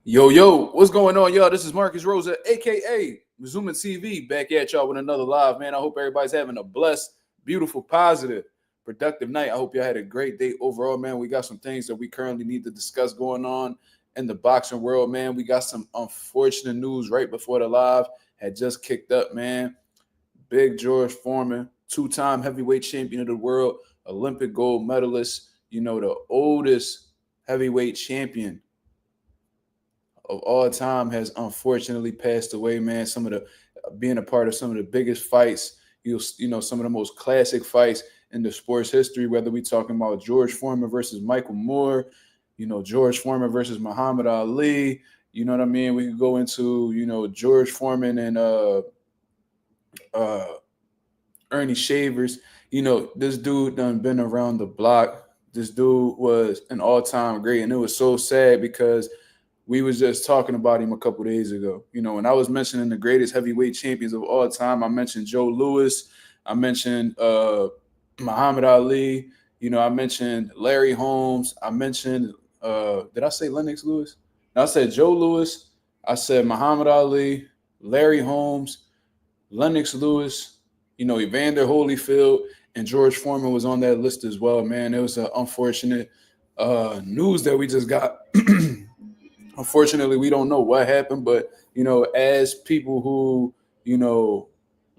Yo, what's going on, y'all? This is Marcus Rosa, aka Mazuma TV, back at y'all with another live, man. I hope everybody's having a blessed, beautiful, positive, productive night. I hope y'all had a great day overall, man. We got some things that we currently need to discuss going on in the boxing world, man. We got some unfortunate news right before the live had just kicked up, man. Big George Foreman, two-time heavyweight champion of the world, Olympic gold medalist, the oldest heavyweight champion of all time, has unfortunately passed away, man. Some of the being a part of some of the biggest fights, some of the most classic fights in the sports history, whether we talking about George Foreman versus Michael Moore, George Foreman versus Muhammad Ali, you know what I mean? We could go into, George Foreman and Ernie Shavers. This dude done been around the block. This dude was an all-time great, and it was so sad because we was just talking about him a couple days ago. When I was mentioning the greatest heavyweight champions of all time, I mentioned Joe Louis. I mentioned Muhammad Ali. I mentioned Larry Holmes. I mentioned, did I say Lennox Lewis? No, I said Joe Louis. I said Muhammad Ali, Larry Holmes, Lennox Lewis, Evander Holyfield, and George Foreman was on that list as well, man. It was an unfortunate news that we just got. Unfortunately, we don't know what happened, but, as people who,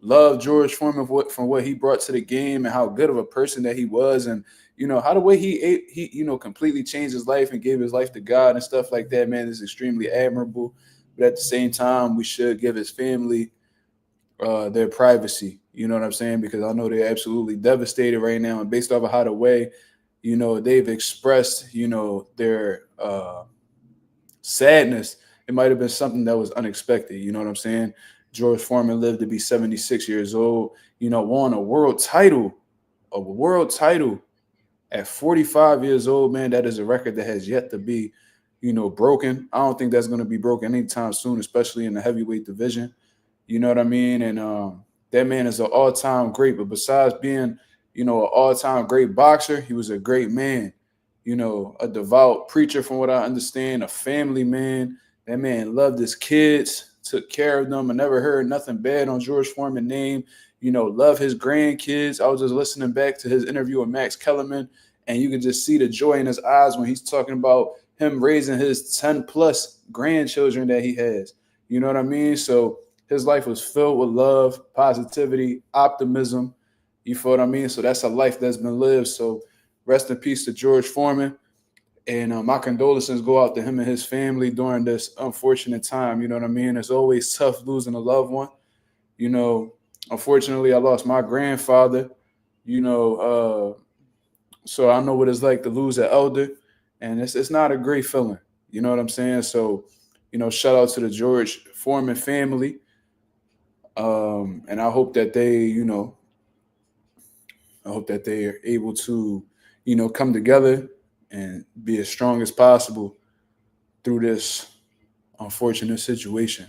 love George Foreman from what he brought to the game and how good of a person that he was, and, how the way he completely changed his life and gave his life to God and stuff like that, man, is extremely admirable. But at the same time, we should give his family their privacy, you know what I'm saying? Because I know they're absolutely devastated right now. And based off of how the way, they've expressed, their sadness, it might have been something that was unexpected. You know what I'm saying? George Foreman lived to be 76 years old, won a world title at 45 years old, man. That is a record that has yet to be, broken. I don't think that's going to be broken anytime soon, especially in the heavyweight division. You know what I mean? And that man is an all-time great. But besides being, an all-time great boxer, he was a great man. A devout preacher, from what I understand, a family man. That man loved his kids, took care of them. I never heard nothing bad on George Foreman's name. Love his grandkids. I was just listening back to his interview with Max Kellerman, and you can just see the joy in his eyes when he's talking about him raising his 10-plus grandchildren that he has. You know what I mean? So his life was filled with love, positivity, optimism. You feel what I mean? So that's a life that's been lived. So rest in peace to George Foreman. And my condolences go out to him and his family during this unfortunate time. You know what I mean? It's always tough losing a loved one. Unfortunately, I lost my grandfather, so I know what it's like to lose an elder. And it's not a great feeling. You know what I'm saying? So, shout out to the George Foreman family. And I hope that they, are able to, come together and be as strong as possible through this unfortunate situation.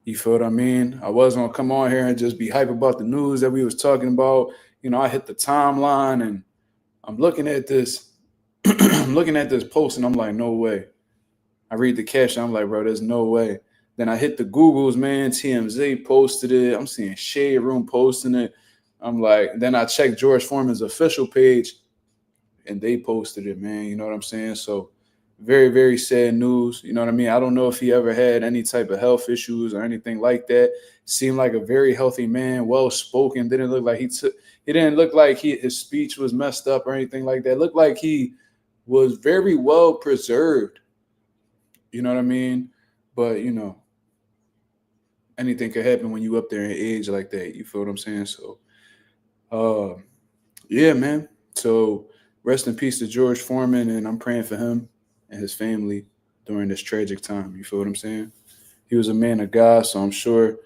You feel what I mean? I wasn't gonna come on here and just be hype about the news that we was talking about. I hit the timeline and I'm looking at this, I'm looking at this post and I'm like, no way. I read the caption, I'm like, bro, there's no way. Then I hit the Googles, man. TMZ posted it. I'm seeing Shade Room posting it. I'm like, then I checked George Foreman's official page, and they posted it, man. You know what I'm saying? So very, very sad news. You know what I mean? I don't know if he ever had any type of health issues or anything like that. Seemed like a very healthy man, well-spoken. Didn't look like he didn't look like his speech was messed up or anything like that. It looked like he was very well preserved. You know what I mean? But, anything could happen when you up there in age like that. You feel what I'm saying? So, yeah, man. So rest in peace to George Foreman, and I'm praying for him and his family during this tragic time. You feel what I'm saying? He was a man of God, so I'm sure,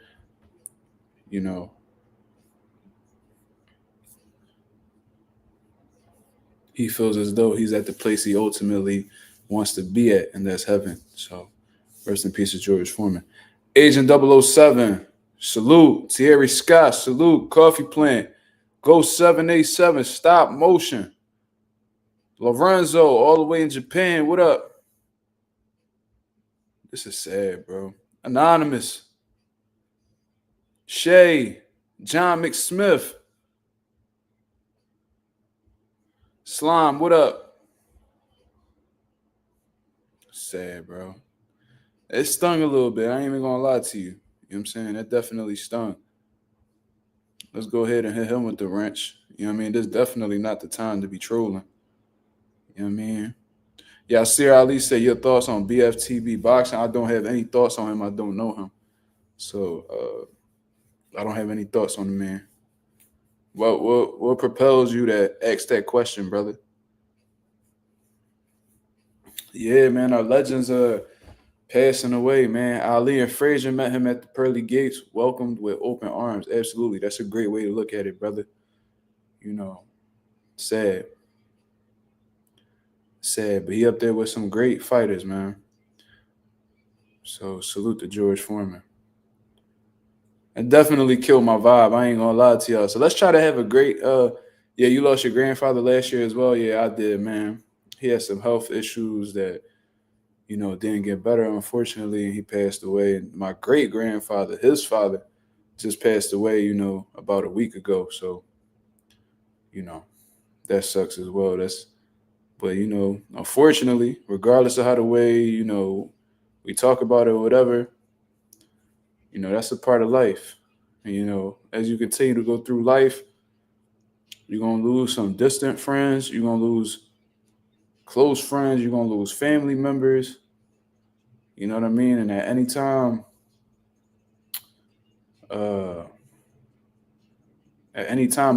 he feels as though he's at the place he ultimately wants to be at, and that's heaven. So rest in peace to George Foreman. Agent 007, salute. Thierry Scott, salute. Coffee Plant, Go 787, Stop Motion, Lorenzo, all the way in Japan. What up? This is sad, bro. Anonymous. Shay. John McSmith. Slime, what up? Sad, bro. It stung a little bit. I ain't even gonna lie to you. You know what I'm saying? That definitely stung. Let's go ahead and hit him with the wrench. You know what I mean? This is definitely not the time to be trolling. You know what I mean? Yeah, Sir Ali said your thoughts on BFTB boxing. I don't have any thoughts on him. I don't know him. So I don't have any thoughts on the man. What propels you to ask that question, brother? Yeah, man, our legends are passing away, man. Ali and Frazier met him at the pearly gates, welcomed with open arms. Absolutely. That's a great way to look at it, brother. You know, sad. Sad, but he up there with some great fighters, man. So salute to George Foreman. It definitely killed my vibe. I ain't gonna lie to y'all. So let's try to have a great yeah, you lost your grandfather last year as well. Yeah, I did, man. He had some health issues that, you know, didn't get better, unfortunately, and he passed away. And my great grandfather, his father, just passed away, you know, about a week ago. So, you know, that sucks as well. But you know, unfortunately, regardless of how the way, you know, we talk about it or whatever, you know, that's a part of life. And, you know, as you continue to go through life, you're going to lose some distant friends. You're going to lose close friends. You're going to lose family members. You know what I mean? And at any time,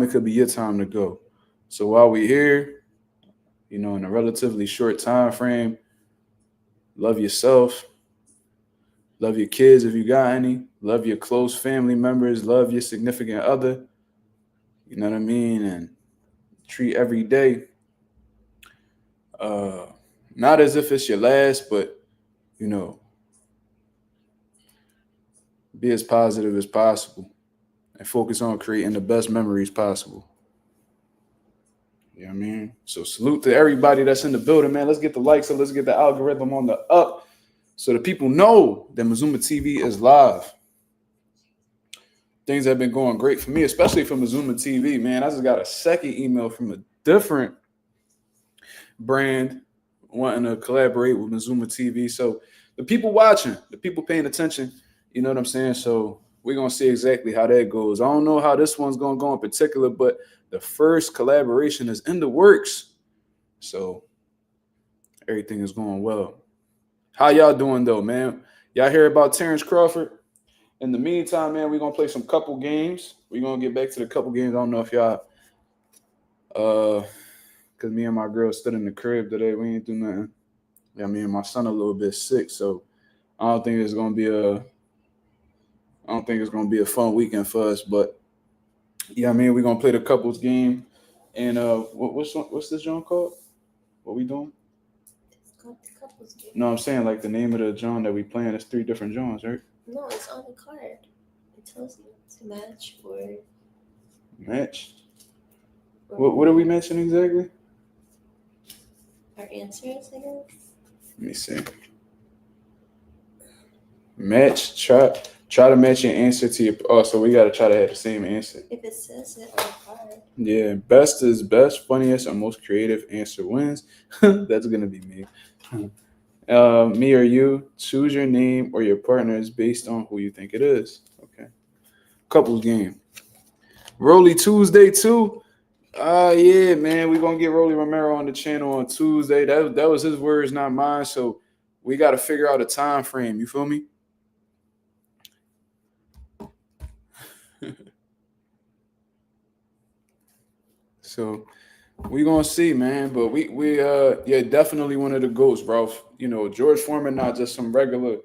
it could be your time to go. So while we're here, you know, in a relatively short time frame, love yourself. Love your kids if you got any. Love your close family members. Love your significant other. You know what I mean? And treat every day not as if it's your last, but, you know, be as positive as possible and focus on creating the best memories possible. You know what I mean? So salute to everybody that's in the building, man. Let's get the likes and let's get the algorithm on the up so the people know that Mazuma TV is live. Things have been going great for me, especially for Mazuma TV, man. I just got a second email from a different brand wanting to collaborate with Mazuma TV. So the people watching, the people paying attention, you know what I'm saying? So we're going to see exactly how that goes. I don't know how this one's going to go in particular, but the first collaboration is in the works. So everything is going well. How y'all doing, though, man? Y'all hear about Terence Crawford? In the meantime, man, we're going to play some couple games. We're going to get back to the couple games. I don't know if y'all, because me and my girl stood in the crib today. We ain't do nothing. Yeah, me and my son a little bit sick, so I don't think it's going to be a fun weekend for us. But yeah, I mean, we're going to play the couples game. And what's this joint called? What we doing? It's called the couples game. No, I'm saying like the name of the joint that we playing. It's 3 different joints, right? No, it's on the card. It tells you to match for. Match? What are we matching exactly? Our answers, I guess. Let me see. Match. Try to match your answer to your. Oh, so we got to try to have the same answer. If it says it on the card. Yeah, best is best, funniest, or most creative answer wins. That's gonna be me. Me or you, choose your name or your partners based on who you think it is. Okay. Couples game. Rolly Tuesday too. Yeah, man. We're gonna get Rolly Romero on the channel on Tuesday. That was his words, not mine. So we gotta figure out a time frame. You feel me? So we gonna see, man. But we yeah, definitely one of the GOATs, bro. You know, George Foreman, not just some regular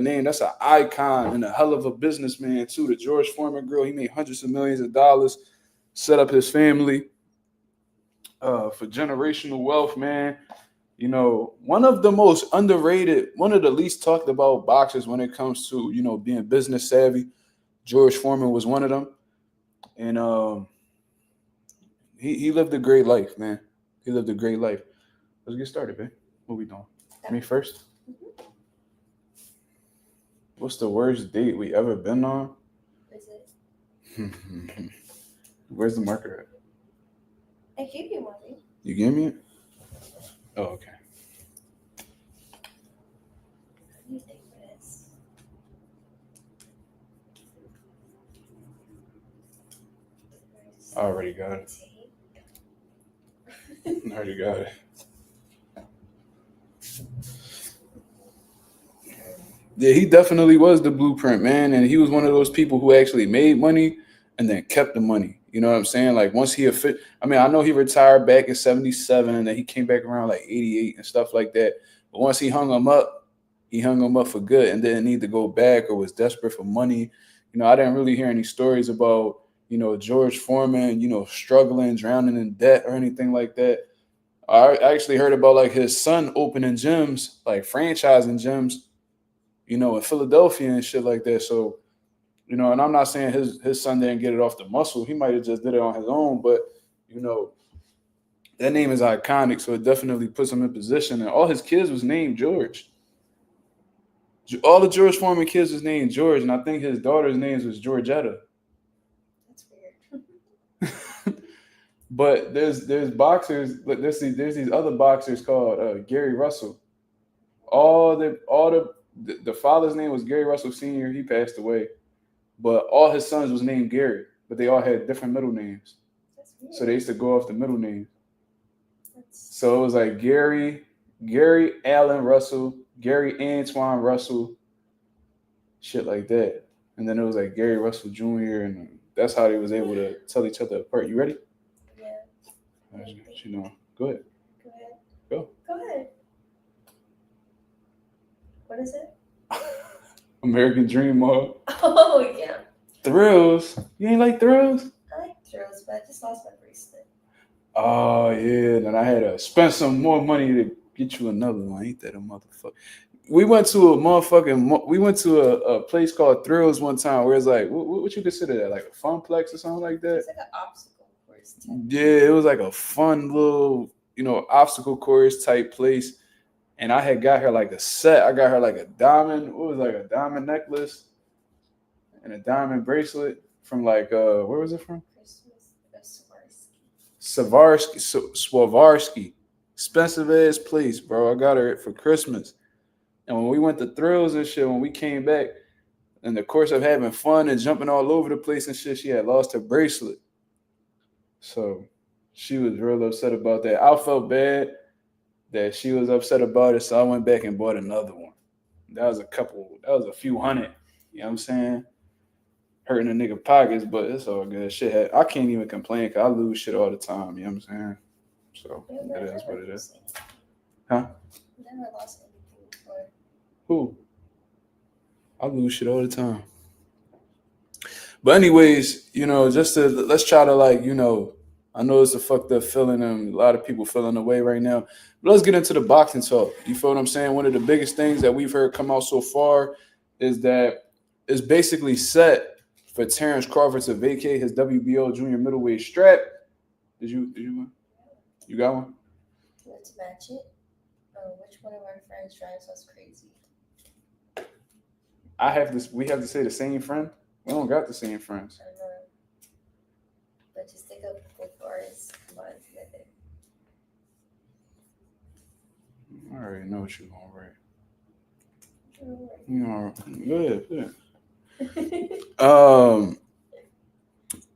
name. That's an icon and a hell of a businessman too. The George Foreman girl, he made hundreds of millions of dollars, set up his family for generational wealth, man. You know, one of the most underrated, one of the least talked about boxers when it comes to, you know, being business savvy. George Foreman was one of them. And he lived a great life, man. He lived a great life. Let's get started, babe. What we doing? Me first? Mm-hmm. What's the worst date we ever been on? Is it? Where's the marker at? I gave you money. You gave me it? Oh, okay. What do you think it is? I already got it. I already got it. Yeah, he definitely was the blueprint, man. And he was one of those people who actually made money and then kept the money. You know what I'm saying? Like once he I know he retired back in 77 and then he came back around like 88 and stuff like that. But once he hung him up for good and didn't need to go back or was desperate for money. You know, I didn't really hear any stories about, George Foreman, struggling, drowning in debt or anything like that. I actually heard about like his son opening gyms, like franchising gyms, in Philadelphia and shit like that. So, and I'm not saying his son didn't get it off the muscle. He might have just did it on his own, but that name is iconic, so it definitely puts him in position. And all his kids was named George. All the George Foreman kids was named George, and I think his daughter's name was Georgetta. That's weird. But there's boxers. There's these other boxers called Gary Russell. All the father's name was Gary Russell Sr. He passed away, but all his sons was named Gary, but they all had different middle names. That's weird. So they used to go off the middle names. So it was like Gary Allen Russell, Gary Antoine Russell, shit like that. And then it was like Gary Russell Jr. and that's how they was able to tell each other apart. You ready? Yeah. You know, go ahead. Go ahead. Go. Go ahead. What is it? American Dream Mall. Oh, yeah. Thrills. You ain't like Thrills? I like thrills, but I just lost my bracelet. Oh, yeah. Then I had to spend some more money to get you another one. Ain't that a motherfucker? We went to a place called Thrills one time where it's like, what you consider that? Like a funplex or something like that? It's like an obstacle course. Yeah, it was like a fun little, obstacle course type place. And I had got her like a set. I got her like a diamond. What was it, like a diamond necklace and a diamond bracelet from like where was it from? Swarovski. Expensive ass place, bro. I got her for Christmas. And when we went to Thrills and shit, when we came back, in the course of having fun and jumping all over the place and shit, she had lost her bracelet. So she was real upset about that. I felt bad that she was upset about it, so I went back and bought another one. That was a few hundred. You know what I'm saying? Hurting a nigga pockets, but it's all good. I can't even complain because I lose shit all the time. You know what I'm saying? So it is what it is. Huh? Never lost anything before. Who? I lose shit all the time. But anyways, let's try to I know it's a fucked up feeling and a lot of people feeling the way right now. But let's get into the boxing talk. You feel what I'm saying? One of the biggest things that we've heard come out so far is that it's basically set for Terence Crawford to vacate his WBO junior middleweight strap. Did you win? You got one? Let's match it. Which one of our friends drives us crazy? We have to say the same friend? We don't got the same friends. I don't know. But just think of both ours combined together. I already know what you're gonna write. Good.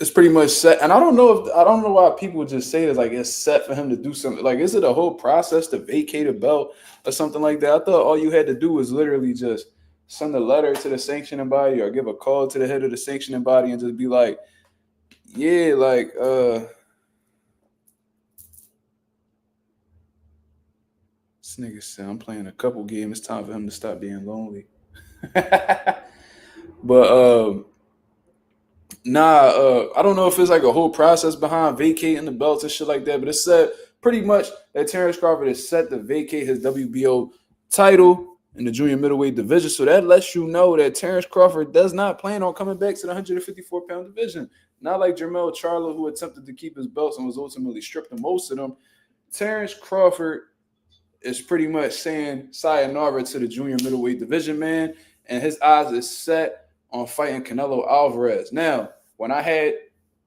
It's pretty much set, and I don't know why people just say this like it's set for him to do something. Like, is it a whole process to vacate a belt or something like that? I thought all you had to do was literally just send a letter to the sanctioning body or give a call to the head of the sanctioning body and just be like, yeah, like this nigga said I'm playing a couple games. It's time for him to stop being lonely. But I don't know if it's like a whole process behind vacating the belts and shit like that, but it said pretty much that Terence Crawford is set to vacate his WBO title in the junior middleweight division. So that lets you know that Terence Crawford does not plan on coming back to the 154-pound division. Not like Jermell Charlo, who attempted to keep his belts and was ultimately stripped of most of them. Terence Crawford is pretty much saying sayonara to the junior middleweight division, man, and his eyes is set on fighting Canelo Alvarez. Now, when I had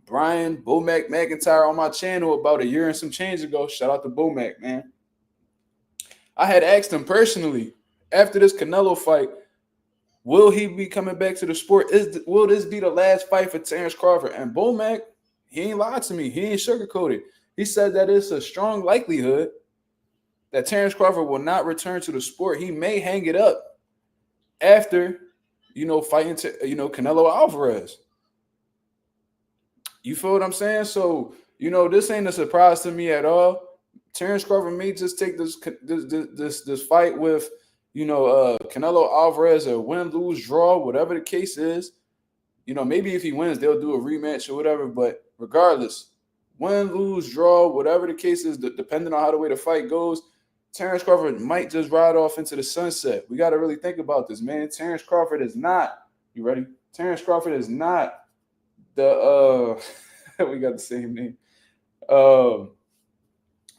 Brian Bomac McIntyre on my channel about a year and some change ago, shout out to Bomac, man. I had asked him personally after this Canelo fight, will he be coming back to the sport? Will this be the last fight for Terence Crawford? And Bomac, he ain't lied to me. He ain't sugarcoated. He said that it's a strong likelihood that Terence Crawford will not return to the sport. He may hang it up after, fighting, Canelo Alvarez. You feel what I'm saying? So, this ain't a surprise to me at all. Terence Crawford may just take this fight with, Canelo Alvarez, a win, lose, draw, whatever the case is. Maybe if he wins, they'll do a rematch or whatever. But regardless, win, lose, draw, whatever the case is, depending on how the way the fight goes, Terence Crawford might just ride off into the sunset. We got to really think about this, man. Terence Crawford is not, you ready? Terence Crawford is not the, we got the same name.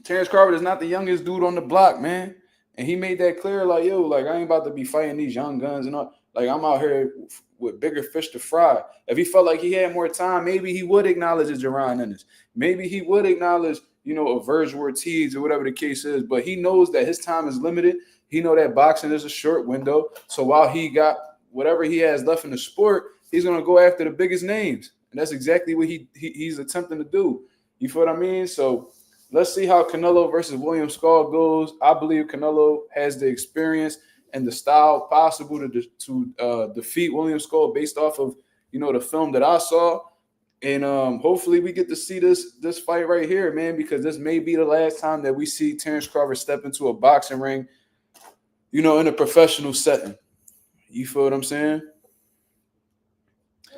Terence Crawford is not the youngest dude on the block, man. And he made that clear, like, yo, like, I ain't about to be fighting these young guns and all. Like, I'm out here with bigger fish to fry. If he felt like he had more time, maybe he would acknowledge a Jerron Ennis. Maybe he would acknowledge, a Virgil Ortiz or whatever the case is. But he knows that his time is limited. He know that boxing is a short window. So while he got whatever he has left in the sport, he's going to go after the biggest names. And that's exactly what he's attempting to do. You feel what I mean? So let's see how Canelo versus William Skull goes. I believe Canelo has the experience and the style possible to defeat William Skull based off of, the film that I saw. And hopefully we get to see this fight right here, man, because this may be the last time that we see Terence Crawford step into a boxing ring, in a professional setting. You feel what I'm saying?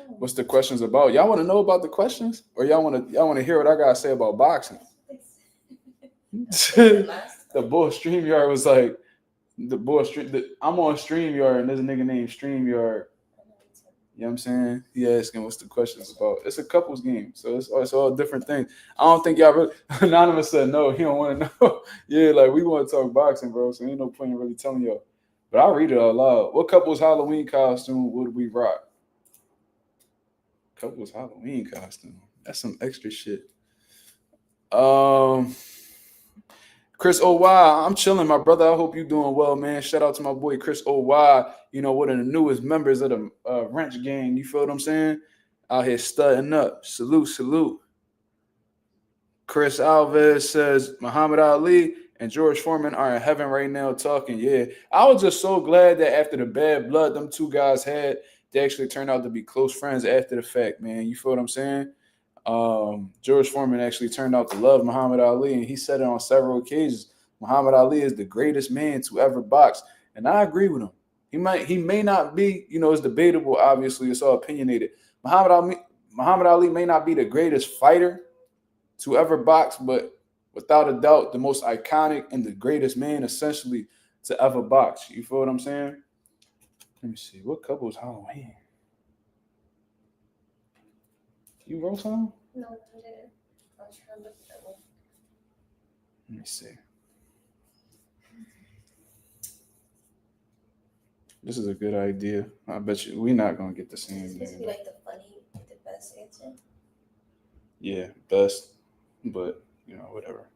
What's the questions about? Y'all want to know about the questions, or y'all want to hear what I gotta say about boxing? The boy StreamYard was like, I'm on StreamYard, and there's a nigga named StreamYard. You know what I'm saying? He asking what's the questions about. It's a couples game, so it's all different things. I don't think y'all really. Anonymous said no, he don't want to know. Yeah, like we want to talk boxing, bro. So ain't no point in really telling y'all. But I'll read it out loud. What couple's Halloween costume would we rock? Couple's Halloween costume. That's some extra shit. Chris O.Y., I'm chilling, my brother. I hope you're doing well, man. Shout out to my boy Chris O.Y., one of the newest members of the Wrench gang. You feel what I'm saying? Out here studying up. Salute. Chris Alves says Muhammad Ali and George Foreman are in heaven right now talking. Yeah, I was just so glad that after the bad blood them two guys had, they actually turned out to be close friends after the fact, man. You feel what I'm saying? George Foreman actually turned out to love Muhammad Ali, and he said it on several occasions. Muhammad Ali is the greatest man to ever box, and I agree with him. He may not be, it's debatable. Obviously, it's all opinionated. Muhammad Ali may not be the greatest fighter to ever box, but without a doubt, the most iconic and the greatest man, essentially, to ever box. You feel what I'm saying? Let me see. What couple is Halloween? You wrote something? No, I didn't. I was trying to look at that one. Let me see. This is a good idea. I bet you we're not gonna get the same. It's supposed to be like the best answer. Yeah, best, but whatever.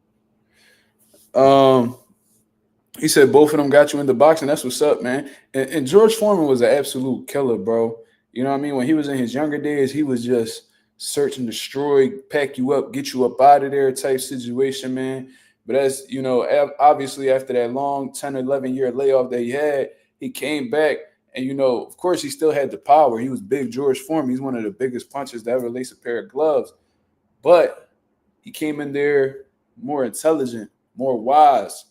He said both of them got you into boxing. That's what's up, man. And George Foreman was an absolute killer, bro. You know what I mean? When he was in his younger days, he was just search and destroy, pack you up, get you up out of there type situation, man. But as obviously after that long 10 or 11 year layoff that he had, he came back and, of course he still had the power. He was big George Foreman. He's one of the biggest punchers to ever lace a pair of gloves. But he came in there more intelligent, more wise.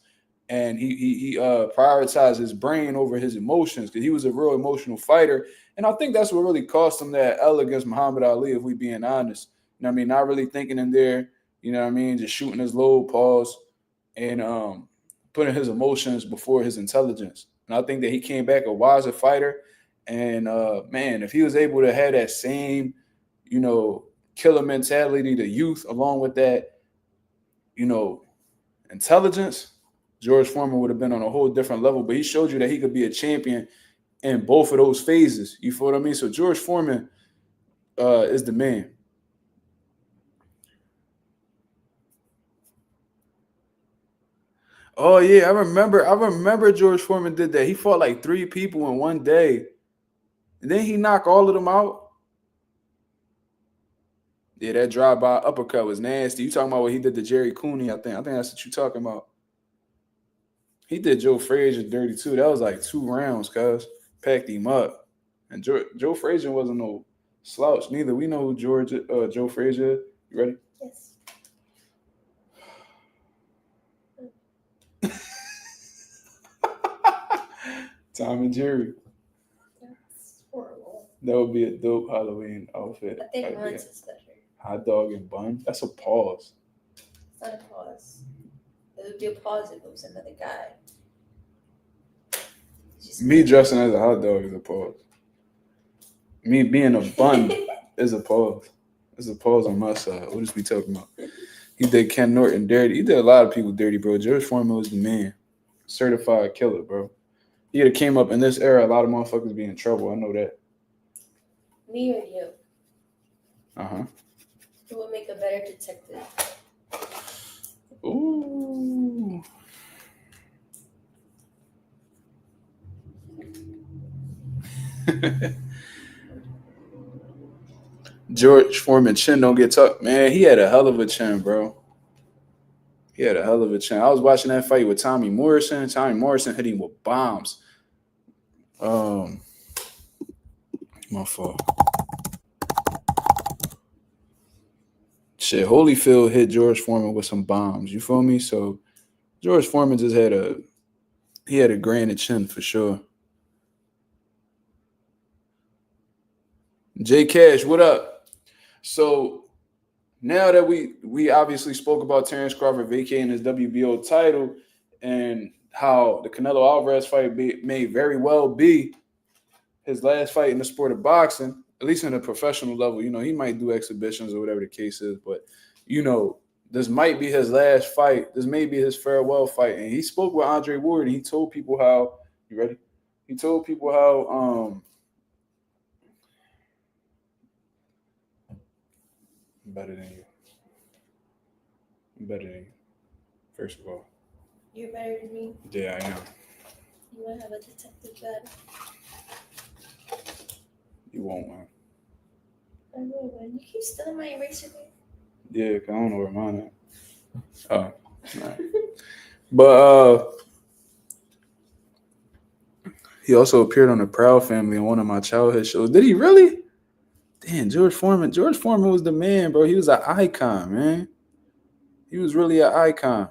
And he prioritized his brain over his emotions because he was a real emotional fighter. And I think that's what really cost him that L against Muhammad Ali, if we being honest. You know what I mean? Not really thinking in there, you know what I mean? Just shooting his low pause and putting his emotions before his intelligence. And I think that he came back a wiser fighter. And, man, if he was able to have that same, killer mentality, the youth, along with that, intelligence, George Foreman would have been on a whole different level. But he showed you that he could be a champion in both of those phases. You feel what I mean? So George Foreman is the man. Oh yeah, I remember. I remember George Foreman did that. He fought like 3 people in one day, and then he knocked all of them out. Yeah, that drive-by uppercut was nasty. You talking about what he did to Jerry Cooney? I think. I think that's what you talking about. He did Joe Frazier dirty too. That was like 2 rounds, cuz packed him up. And Joe Frazier wasn't no slouch neither. We know who Joe Frazier. You ready? Yes. Tom and Jerry. That's horrible. That would be a dope Halloween outfit. I think mine's is better. Hot dog and bun. That's a pause. It's not a pause. It would be a pause if it was another guy. Me dressing as a hot dog is a pause. Me being a bun is a pause. There's a pause on my side. What is we talking about? He did Ken Norton dirty. He did a lot of people dirty, bro. George Foreman was the man. Certified killer, bro. He'd have came up in this era, a lot of motherfuckers be in trouble. I know that. Me or you? Uh-huh. Who would make a better detective? Ooh. George Foreman chin don't get tucked. Man, he had a hell of a chin, bro. He had a hell of a chin. I was watching that fight with Tommy Morrison. Tommy Morrison hit him with bombs. My fault. Shit, Holyfield hit George Foreman with some bombs. You feel me? So George Foreman just had a granite chin for sure. J Cash, what up? So now that we obviously spoke about Terence Crawford vacating his WBO title and how the Canelo Alvarez fight may very well be his last fight in the sport of boxing, at least in a professional level. You know, he might do exhibitions or whatever the case is, but you know, this might be his last fight. This may be his farewell fight. And he spoke with Andre Ward and he told people how, you ready? He told people how I'm better than you. I'm better than you. First of all. You're better than me. Yeah, I am. You want to have a detective bed? You won't, man. I will, man. You keep stealing my eraser, man. Yeah, cause I don't know where mine at. Oh, right. But he also appeared on the Proud Family on one of my childhood shows. Did he really? Damn, George Foreman. George Foreman was the man, bro. He was an icon, man. He was really an icon.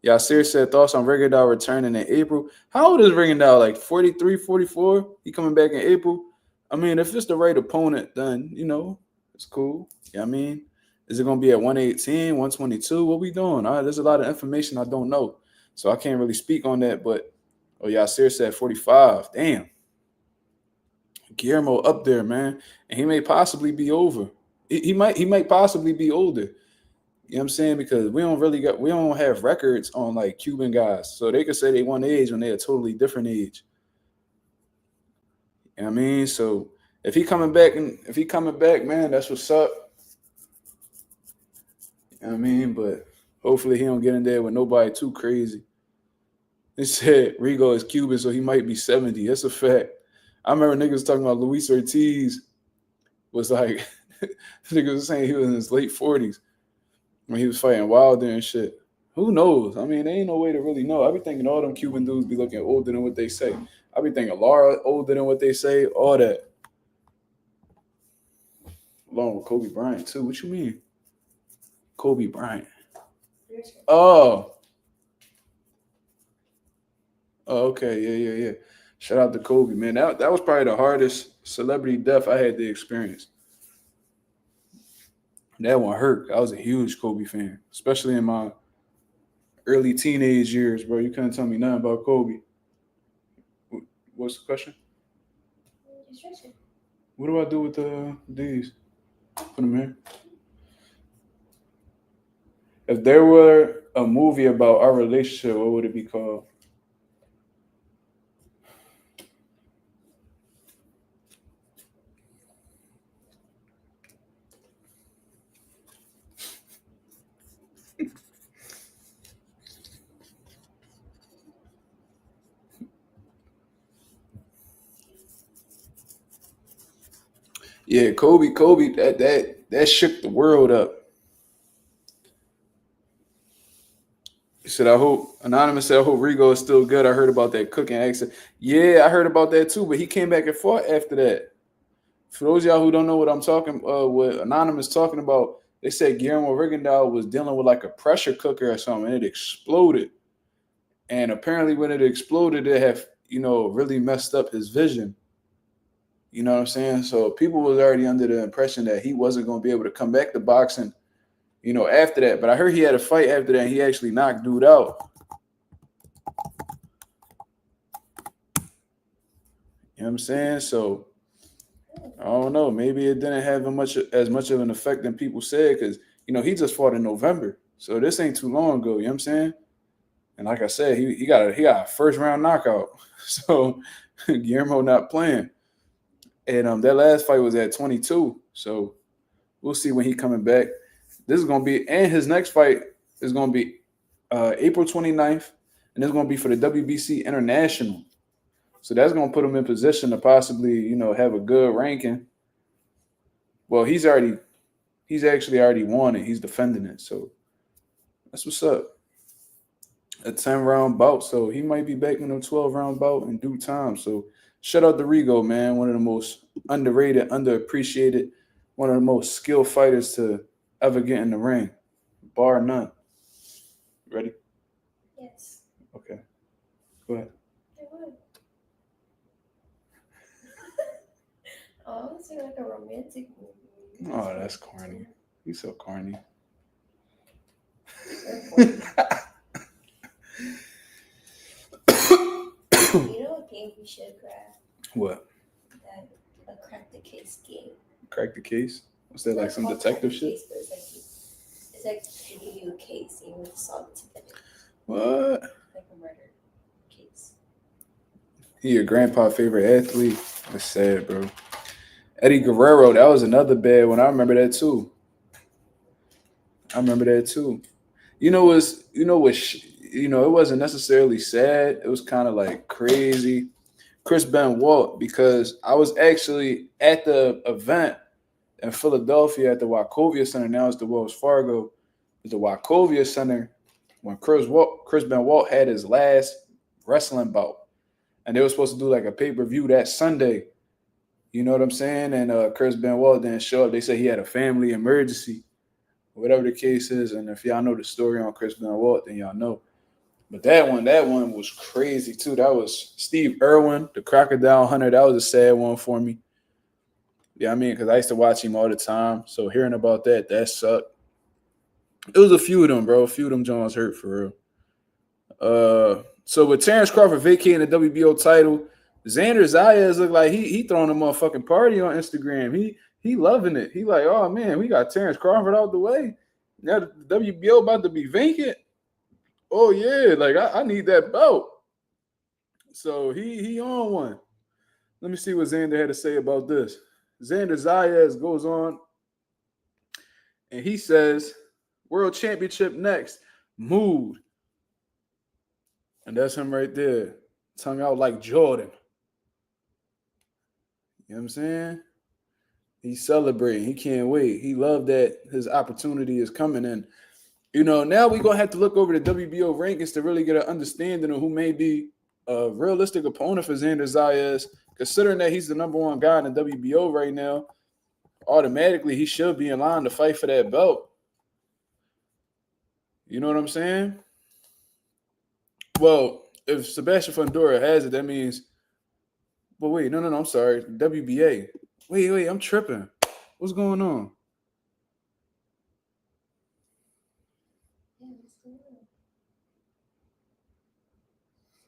Yasir said thoughts on Rigondeaux returning in April. How old is Rigondeaux? Like 43, 44? He coming back in April? I mean, if it's the right opponent, then, you know, it's cool. You know what I mean? Is it going to be at 118, 122? What we doing? There's a lot of information I don't know. So I can't really speak on that. But, Yasir said 45. Damn. Guillermo up there, man. And he may possibly be over. He might possibly be older. You know what I'm saying? Because we don't have records on like Cuban guys. So they could say they one age when they're a totally different age. You know what I mean? So if he coming back, man, that's what's up. You know what I mean? But hopefully he don't get in there with nobody too crazy. They said Rigo is Cuban, so he might be 70. That's a fact. I remember niggas talking about Luis Ortiz was like, niggas was saying he was in his late 40s when he was fighting Wilder and shit. Who knows? I mean, there ain't no way to really know. I be thinking all them Cuban dudes be looking older than what they say. I be thinking Lara older than what they say, all that. Along with Kobe Bryant, too. What you mean? Kobe Bryant. Oh, okay. Yeah. Shout out to Kobe, man. That was probably the hardest celebrity death I had to experience. That one hurt. I was a huge Kobe fan, especially in my early teenage years, bro. You couldn't tell me nothing about Kobe. What's the question? What do I do with these? Put them here. If there were a movie about our relationship, what would it be called? Yeah, Kobe, that shook the world up. He said, I hope Anonymous said, I hope Rigo is still good. I heard about that cooking accident. Yeah, I heard about that too, but he came back and fought after that. For those of y'all who don't know what I'm talking, what Anonymous talking about, they said Guillermo Rigondeaux was dealing with like a pressure cooker or something, and it exploded. And apparently, when it exploded, it had really messed up his vision. You know what I'm saying? So people was already under the impression that he wasn't going to be able to come back to boxing, after that. But I heard he had a fight after that, and he actually knocked dude out. You know what I'm saying? So I don't know. Maybe it didn't have as much of an effect than people said because he just fought in November, so this ain't too long ago. You know what I'm saying? And like I said, he got a first round knockout. So Guillermo not playing. And that last fight was at 22. So we'll see when he coming back. This is gonna be, and his next fight is gonna be April 29th, and it's gonna be for the WBC International. So that's gonna put him in position to possibly, have a good ranking. Well, he's actually already won it. He's defending it. So that's what's up. A 10-round bout. So he might be back in a 12-round bout in due time. So shout out to Rigo, man. One of the most underrated, underappreciated, one of the most skilled fighters to ever get in the ring, bar none. Ready? Yes. Okay. Go ahead. I would. Oh, it's like a romantic movie. Oh, that's corny. He's so corny. You know what game we should grab? What? That a crack the case game. Crack the case? Was that like some detective shit? Case, but it's like they give you a case and you have to solve it together. What? Like a murder case. He your grandpa favorite athlete? That's sad, bro. Eddie Guerrero, that was another bad one. I remember that too. It wasn't necessarily sad. It was kind of like crazy. Chris Benoit, because I was actually at the event in Philadelphia at the Wachovia Center. Now it's the Wells Fargo. At the Wachovia Center when Chris Benoit had his last wrestling bout. And they were supposed to do like a pay-per-view that Sunday. You know what I'm saying? And Chris Benoit didn't show up. They said he had a family emergency, whatever the case is. And if y'all know the story on Chris Benoit, then y'all know. But that one was crazy too. That was Steve Irwin, the Crocodile Hunter. That was a sad one for me. Yeah, I mean, because I used to watch him all the time. So hearing about that sucked. It was a few of them, bro. A few of them Jones hurt for real. So with Terence Crawford vacating the WBO title, Xander Zayas look like he throwing a motherfucking party on Instagram. He loving it. He like, oh man, we got Terence Crawford out the way. Now the WBO about to be vacant. Oh yeah, like I need that belt. So he on one. Let me see what Xander had to say about this. Xander Zayas goes on and he says, World Championship next. Mood. And that's him right there. Tongue out like Jordan. You know what I'm saying? He's celebrating. He can't wait. He loved that his opportunity is coming in. Now we're going to have to look over the WBO rankings to really get an understanding of who may be a realistic opponent for Xander Zayas. Considering that he's the number one guy in the WBO right now, automatically he should be in line to fight for that belt. You know what I'm saying? Well, if Sebastian Fundora has it, that means. But wait, no, I'm sorry. WBA. Wait, I'm tripping. What's going on?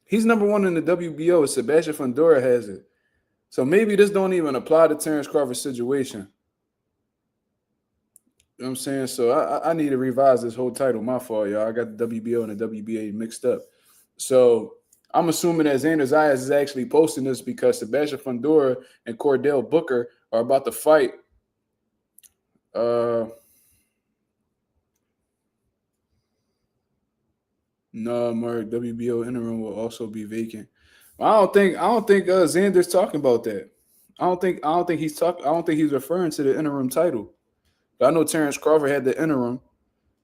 He's number one in the WBO. Sebastian Fundora has it. So maybe this don't even apply to Terence Crawford's situation. You know what I'm saying? So I need to revise this whole title. My fault, y'all. I got the WBO and the WBA mixed up. So I'm assuming that Xander Zayas is actually posting this because Sebastian Fundora and Cordell Booker are about to fight. Uh, no, Mark, WBO interim will also be vacant. I don't think Xander's talking about that. I don't think he's referring to the interim title. I know Terence Crawford had the interim,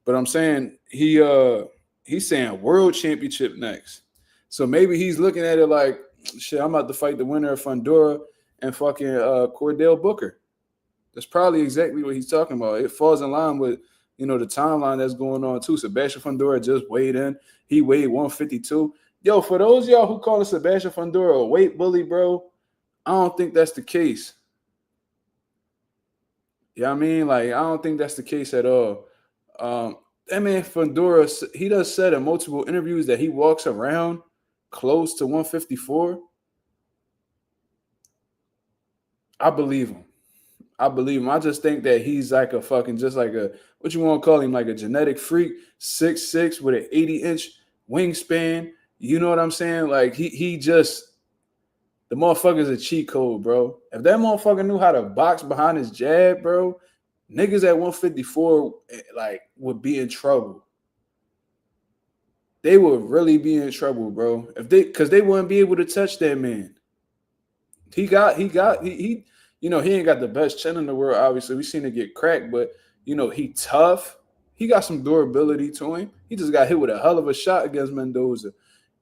but I'm saying he's saying world championship next. So maybe he's looking at it like, shit, I'm about to fight the winner of Fundora and fucking Cordell Booker. That's probably exactly what he's talking about. It falls in line with, the timeline that's going on too. Sebastian Fundora just weighed in. He weighed 152. Yo, for those of y'all who call Sebastian Fundora a weight bully, bro, I don't think that's the case. Yeah, I mean, like, I don't think that's the case at all. That man Fundora, he does said in multiple interviews that he walks around close to 154. I believe him. I just think that he's like a fucking, just like a, what you want to call him, like a genetic freak, 6'6" with an 80-inch wingspan. You know what I'm saying? Like he just, the motherfucker's a cheat code, bro. If that motherfucker knew how to box behind his jab, bro, niggas at 154 like would be in trouble. They would really be in trouble, bro. Because they wouldn't be able to touch that man. He ain't got the best chin in the world. Obviously, we seen it get cracked, but he tough. He got some durability to him. He just got hit with a hell of a shot against Mendoza,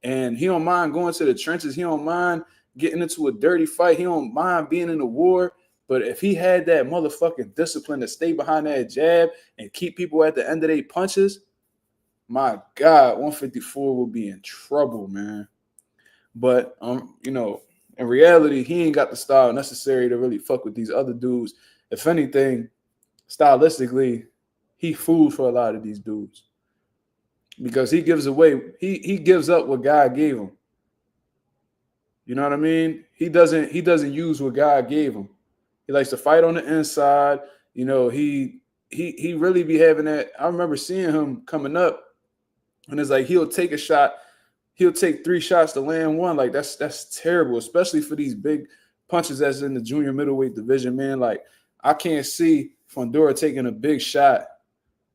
and he don't mind going to the trenches. He don't mind getting into a dirty fight. He don't mind being in a war. But if he had that motherfucking discipline to stay behind that jab and keep people at the end of their punches, my God, 154 will be in trouble, man. But in reality, he ain't got the style necessary to really fuck with these other dudes. If anything, stylistically, he fooled for a lot of these dudes because he gives away, he gives up what God gave him. You know what I mean? He doesn't use what God gave him. He likes to fight on the inside. He really be having that. I remember seeing him coming up, and it's like he'll take a shot. He'll take 3 shots to land one. Like that's terrible, especially for these big punches that's in the junior middleweight division, man. Like I can't see Fundora taking a big shot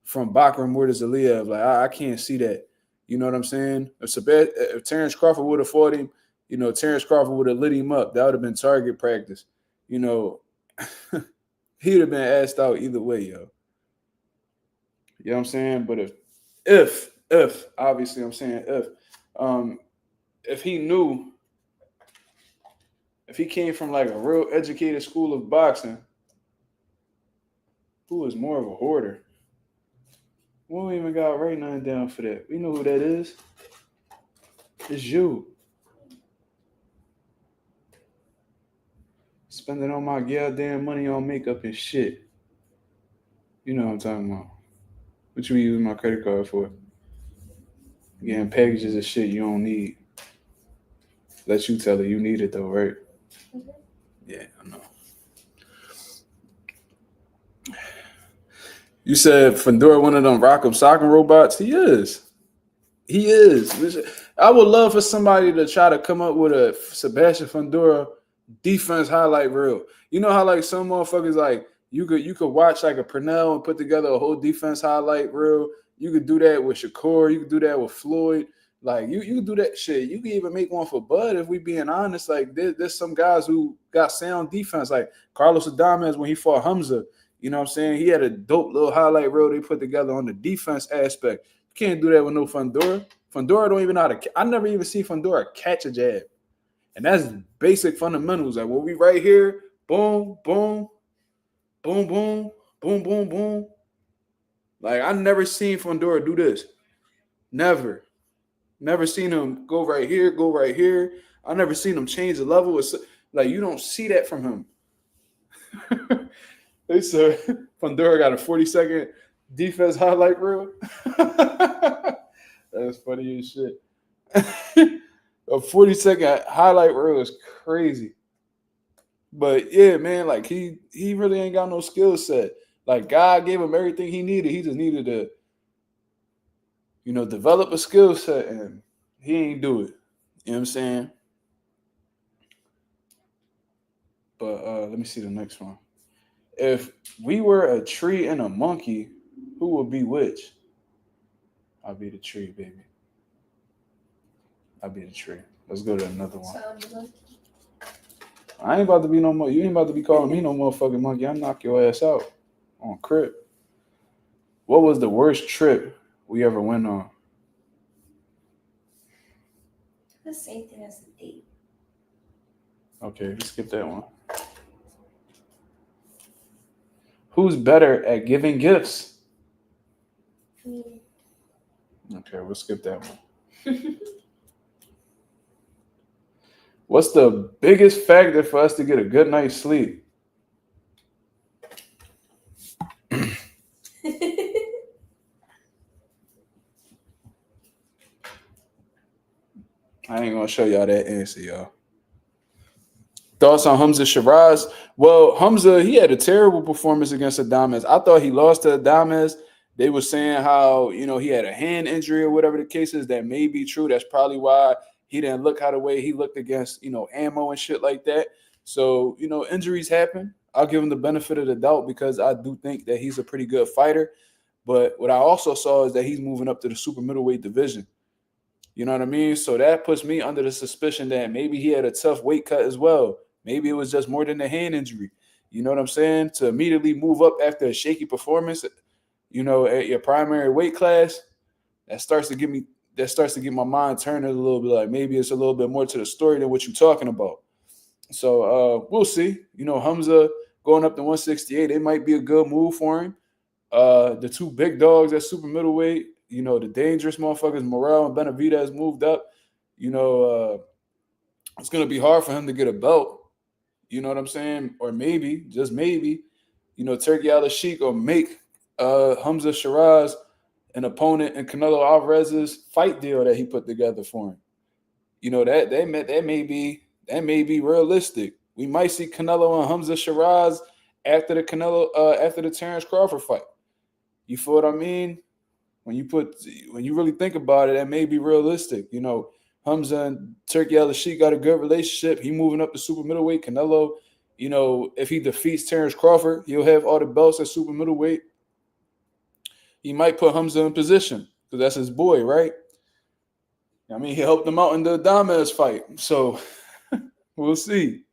from Bakram Murtazaliev. Like I can't see that. You know what I'm saying? If Terence Crawford would have fought him, Terence Crawford would have lit him up. That would have been target practice. He'd have been asked out either way, yo. You know what I'm saying? But if obviously I'm saying if he knew, if he came from like a real educated school of boxing, who is more of a hoarder? We don't even got right nothing down for that. We know who that is. It's you. Spending all my goddamn money on makeup and shit. You know what I'm talking about. What you use my credit card for? Getting packages of shit you don't need. Let you tell her you need it though, right? Mm-hmm. Yeah, I know. You said Fundora one of them rock'em sock'em robots? He is. He is. I would love for somebody to try to come up with a Sebastian Fundora defense highlight reel. You know how like some motherfuckers like you could watch like a Purnell and put together a whole defense highlight reel. You could do that with Shakur. You could do that with Floyd. Like you could do that shit. You could even make one for Bud if we being honest. Like there's some guys who got sound defense, like Carlos Adames when he fought Hamza. You know what I'm saying? He had a dope little highlight reel they put together on the defense aspect. You can't do that with no Fundora. Fundora don't even know how to. I never even see Fundora catch a jab, and that's basic fundamentals. Like when we right here, boom, boom, boom, boom, boom, boom, boom. Like I never seen Fundora do this. Never seen him go right here, go right here. I never seen him change the level. It's like you don't see that from him. They said Fundora got a 40-second defense highlight reel. That's funny as shit. A 40-second highlight reel is crazy. But yeah, man, like he really ain't got no skill set. Like God gave him everything he needed. He just needed to, develop a skill set, and he ain't do it. You know what I'm saying? But let me see the next one. If we were a tree and a monkey, who would be which? I'll be the tree, baby. I'll be the tree. Let's go to another one. So I'm the monkey. I ain't about to be no more. You ain't about to be calling me no motherfucking monkey. I'll knock your ass out on crib. What was the worst trip we ever went on? The same thing as a date. Okay, let's skip that one. Who's better at giving gifts? Me. Okay, we'll skip that one. What's the biggest factor for us to get a good night's sleep? I ain't gonna show y'all that answer, y'all. Thoughts on Hamza Shiraz? Well, Hamza, he had a terrible performance against Adames. I thought he lost to Adames. They were saying how, he had a hand injury or whatever the case is. That may be true. That's probably why he didn't look how the way he looked against, Ammo and shit like that. So, injuries happen. I'll give him the benefit of the doubt because I do think that he's a pretty good fighter. But what I also saw is that he's moving up to the super middleweight division. You know what I mean? So that puts me under the suspicion that maybe he had a tough weight cut as well. Maybe it was just more than a hand injury. You know what I'm saying? To immediately move up after a shaky performance, at your primary weight class, that starts to get my mind turning a little bit. Like maybe it's a little bit more to the story than what you're talking about. So we'll see. Hamza going up to 168, it might be a good move for him. The two big dogs at super middleweight, the dangerous motherfuckers, Morel and Benavidez moved up. It's going to be hard for him to get a belt. You know what I'm saying? Or maybe, just maybe, Turkey Al-Sheikh or make Hamza Shiraz an opponent in Canelo Alvarez's fight deal that he put together for him. That may be realistic. We might see Canelo and Hamza Shiraz after the Terence Crawford fight. You feel what I mean? When you really think about it, that may be realistic. Hamza and Turkey Al-Sheikh got a good relationship. He moving up to super middleweight. Canelo, if he defeats Terence Crawford, he'll have all the belts at super middleweight. He might put Hamza in position because that's his boy, right? I mean, he helped him out in the Adames fight. So we'll see.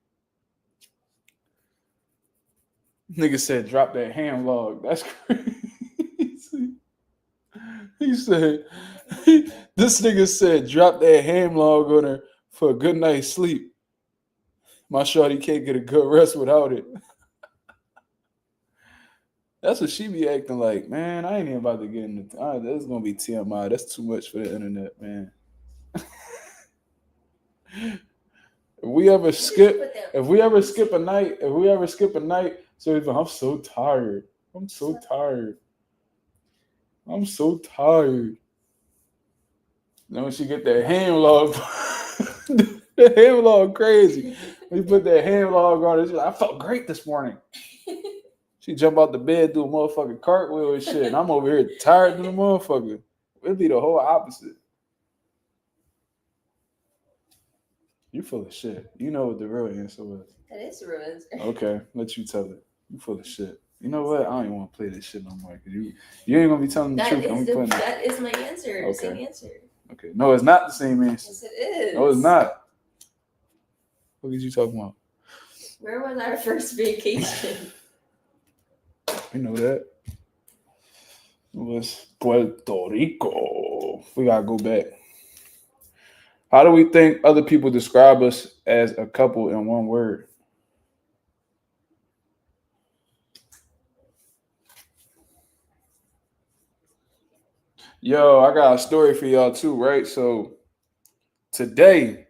Nigga said, drop that ham log. That's crazy. He said, this nigga said, drop that ham log on her for a good night's sleep. My shorty can't get a good rest without it. That's what she be acting like, man. I ain't even about to get into. That's gonna be TMI. That's too much for the internet, man. If we ever skip a night, so I'm so tired. I'm so tired. Then when she get that ham log, the ham log crazy. We put that ham log on. She's like, I felt great this morning. She jump out the bed, do a motherfucking cartwheel and shit. And I'm over here tired than a motherfucker. It'd be the whole opposite. You full of shit. You know what the real answer was. That is the real answer. Okay, let you tell it. You full of shit. You know what? I don't even want to play this shit no more. Cause you ain't gonna be telling the truth. That is my answer. Okay. Same answer. Okay. No, it's not the same answer. Yes, it is. No, it's not. What are you talking about? Where was our first vacation? You know that. It was Puerto Rico. We gotta go back. How do we think other people describe us as a couple in one word? Yo, I got a story for y'all too, right? So today,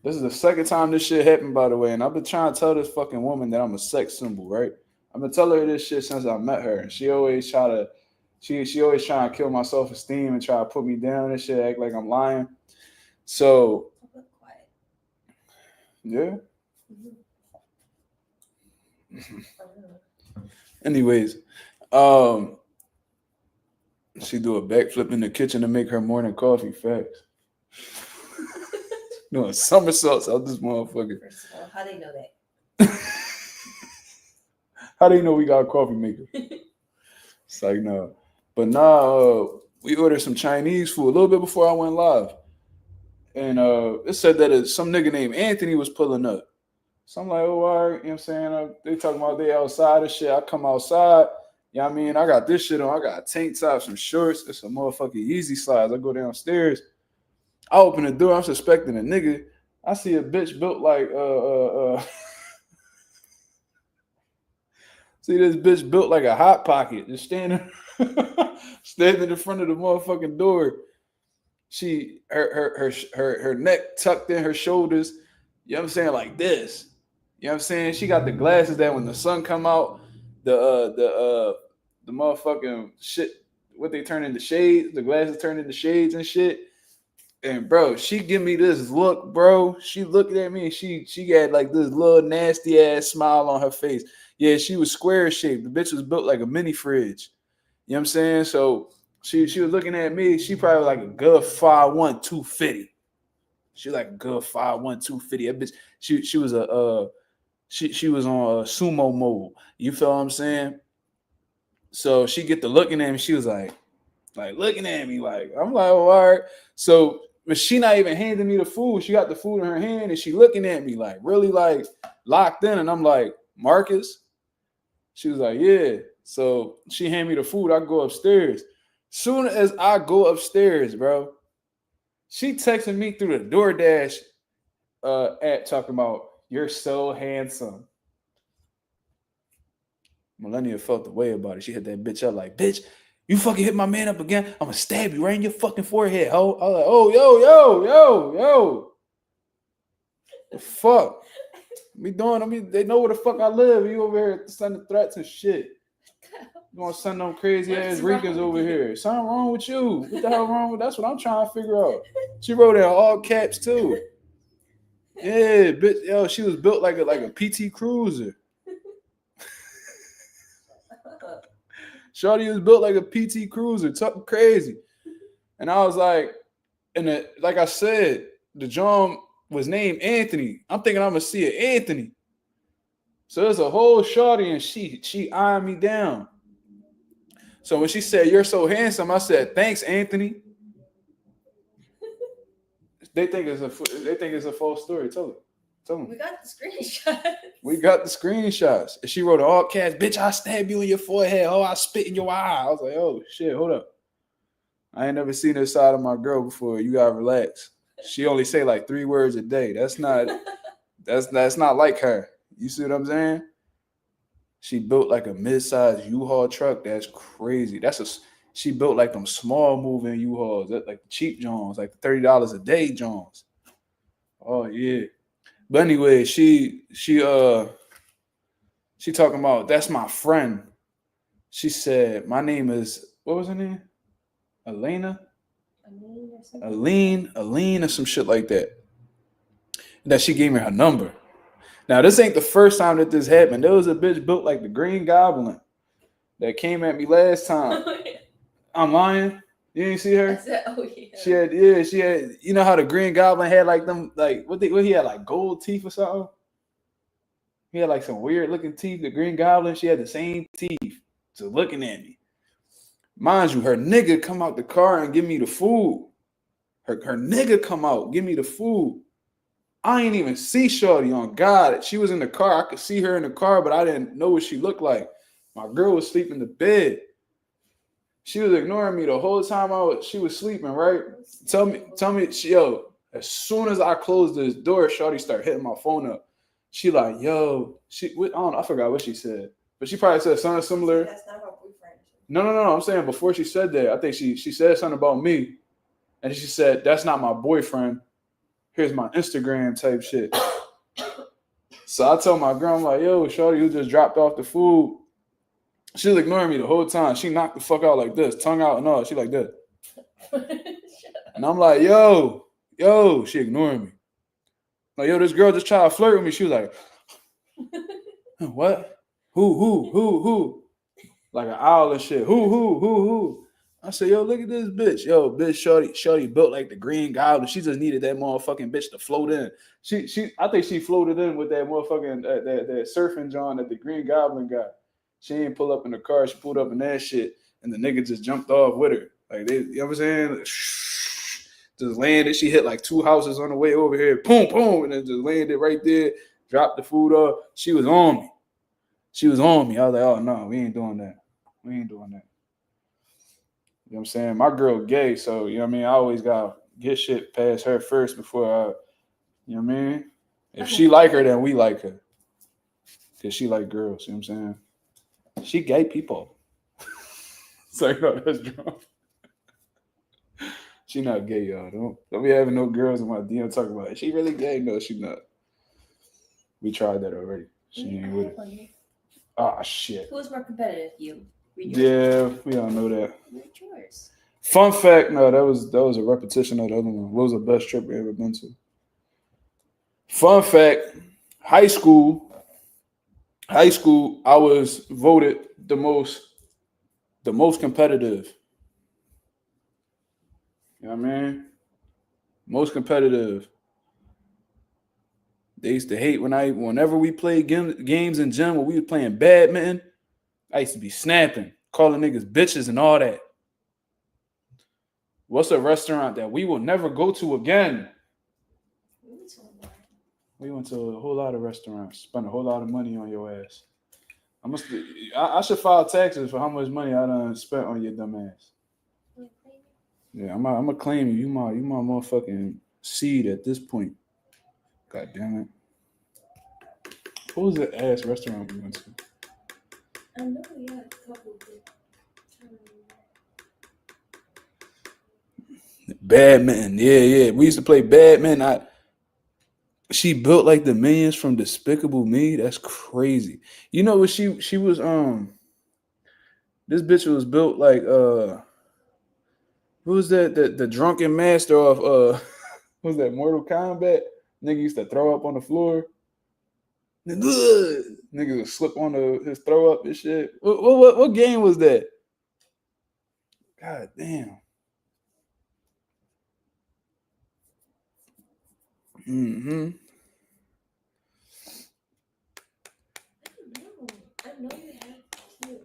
this is the second time this shit happened, by the way, and I've been trying to tell this fucking woman that I'm a sex symbol, right? I've been telling her this shit since I met her, and she always trying to kill my self-esteem and try to put me down and shit, act like I'm lying. So, yeah. Anyways, she do a backflip in the kitchen to make her morning coffee. Facts. No somersaults out this motherfucker. First of all, how they know that? How do you know we got a coffee maker? It's like, no. But nah, we ordered some Chinese food a little bit before I went live. And it said that some nigga named Anthony was pulling up. So I'm like, oh, all right, you know what I'm saying? They talking about they outside and shit. I come outside. You know what I mean? I got this shit on. I got a tank top, some shorts. It's a motherfucking easy slides. I go downstairs. I open the door. I'm suspecting a nigga. I see a bitch built like see this bitch built like a hot pocket, just standing in front of the motherfucking door. She her neck tucked in her shoulders. You know what I'm saying? Like this. You know what I'm saying? She got the glasses that when the sun come out, the motherfucking shit, what they turn into shades, the glasses turn into shades and shit. And bro, she give me this look, bro. She looking at me and she got like this little nasty ass smile on her face. Yeah, she was square shaped. The bitch was built like a mini fridge. You know what I'm saying? So she was looking at me. She probably like a good 5'1", 250. She like a good 5'1", 250. That bitch, she was she was on a sumo mode. You feel what I'm saying? So she get to looking at me. She was like looking at me like, I'm like, oh, all right. So but she not even handing me the food. She got the food in her hand and she looking at me like really like locked in. And I'm like, Marcus? She was like, yeah. So she hand me the food. I go upstairs. Soon as I go upstairs, bro, she texting me through the DoorDash at talking about, you're so handsome. Millennia felt the way about it. She hit that bitch up like, bitch, you fucking hit my man up again. I'm gonna stab you right in your fucking forehead, ho. I was like, oh, yo. The fuck? We doing? I mean, they know where the fuck I live. You over here sending threats and shit. You gonna send them crazy ass Ricans over here. Something wrong with you. What the hell wrong with? That's what I'm trying to figure out. She wrote it in all caps too. Yeah, bitch. Yo, she was built like a PT Cruiser. Shorty was built like a PT Cruiser, talking crazy. And I was like, like I said, the drum was named Anthony. I'm thinking I'm gonna see an Anthony. So there's a whole shorty and she eyeing me down. So when she said, you're so handsome, I said, thanks, Anthony. They think it's a false story. Tell them. We got the screenshots. We got the screenshots. And she wrote all caps, bitch, I stab you in your forehead. Oh, I spit in your eye. I was like, oh shit, hold up. I ain't never seen this side of my girl before. You gotta relax. She only say like 3 words a day. That's not like her. You see what I'm saying? She built like a mid-sized U-Haul truck. That's crazy. She built like them small moving U-Hauls, like the cheap Jones, like the $30 a day Jones. Oh yeah. But anyway, she talking about, that's my friend. She said, my name is, what was her name? Elena? Aline or some shit like that. And that she gave me her number. Now, this ain't the first time that this happened. There was a bitch built like the Green Goblin that came at me last time. I'm lying. You didn't see her? I said, oh yeah. She had, you know how the Green Goblin had like them, like what he had, like gold teeth or something? He had like some weird looking teeth. The Green Goblin, she had the same teeth. So looking at me. Mind you, her nigga come out the car and give me the food. Her nigga come out, give me the food. I ain't even see shorty, on God. She was in the car. I could see her in the car, but I didn't know what she looked like. My girl was sleeping in the bed. She was ignoring me the whole time she was sleeping, right? Tell me, yo, as soon as I closed this door, shorty started hitting my phone up. She like, yo, I don't know, I forgot what she said. But she probably said something similar. That's not my boyfriend. No. I'm saying before she said that, I think she said something about me. And she said, that's not my boyfriend. Here's my Instagram type shit. So I told my girl, I'm like, yo, shorty, who just dropped off the food. She was ignoring me the whole time. She knocked the fuck out like this, tongue out and all. She like that. And I'm like, yo, she ignoring me. Like, yo, this girl just tried to flirt with me. She was like, what? Who? like an owl and shit. Who? I said, yo, look at this bitch. Yo, bitch, shorty built like the Green Goblin. She just needed that motherfucking bitch to float in. I think she floated in with that motherfucking that surfing John that the Green Goblin got. She ain't pull up in the car. She pulled up in that shit, and the nigga just jumped off with her. Like they, you know what I'm saying? Just landed. She hit like 2 houses on the way over here. Boom, boom, and then just landed right there. Dropped the food off. She was on me. I was like, oh no, we ain't doing that. We ain't doing that. You know what I'm saying? My girl gay, so you know what I mean. I always gotta get shit past her first before I, you know what I mean. If she like her, then we like her, cause she like girls. You know what I'm saying? She gay people. It's like, no, that's drunk. She not gay, y'all. Don't be having no girls in my DM talking about it. She really gay? No, she not. We tried that already. She ain't with it. Ah, shit. Who's more competitive, you? Yeah, we all know that. Read yours. Fun fact, no, that was a repetition of the other one. What was the best trip we ever been to? Fun fact, high school, I was voted the most competitive. You know what I mean? Most competitive. They used to hate whenever we played games in gym when we was playing badminton. I used to be snapping, calling niggas bitches and all that. What's a restaurant that we will never go to again? We went to a whole lot of restaurants, spent a whole lot of money on your ass. I should file taxes for how much money I done spent on your dumb ass. Yeah, I'm gonna claim you. You my motherfucking seed at this point. God damn it. What was the ass restaurant we went to? I know we had a couple of them. Badminton, yeah. We used to play badminton. She built like the minions from Despicable Me. That's crazy. You know what she was this bitch was built like who was that the drunken master of what was that Mortal Kombat? Nigga used to throw up on the floor. Nigga would slip on his throw up and shit. What game was that? God damn. Mm-hmm. I know you have two.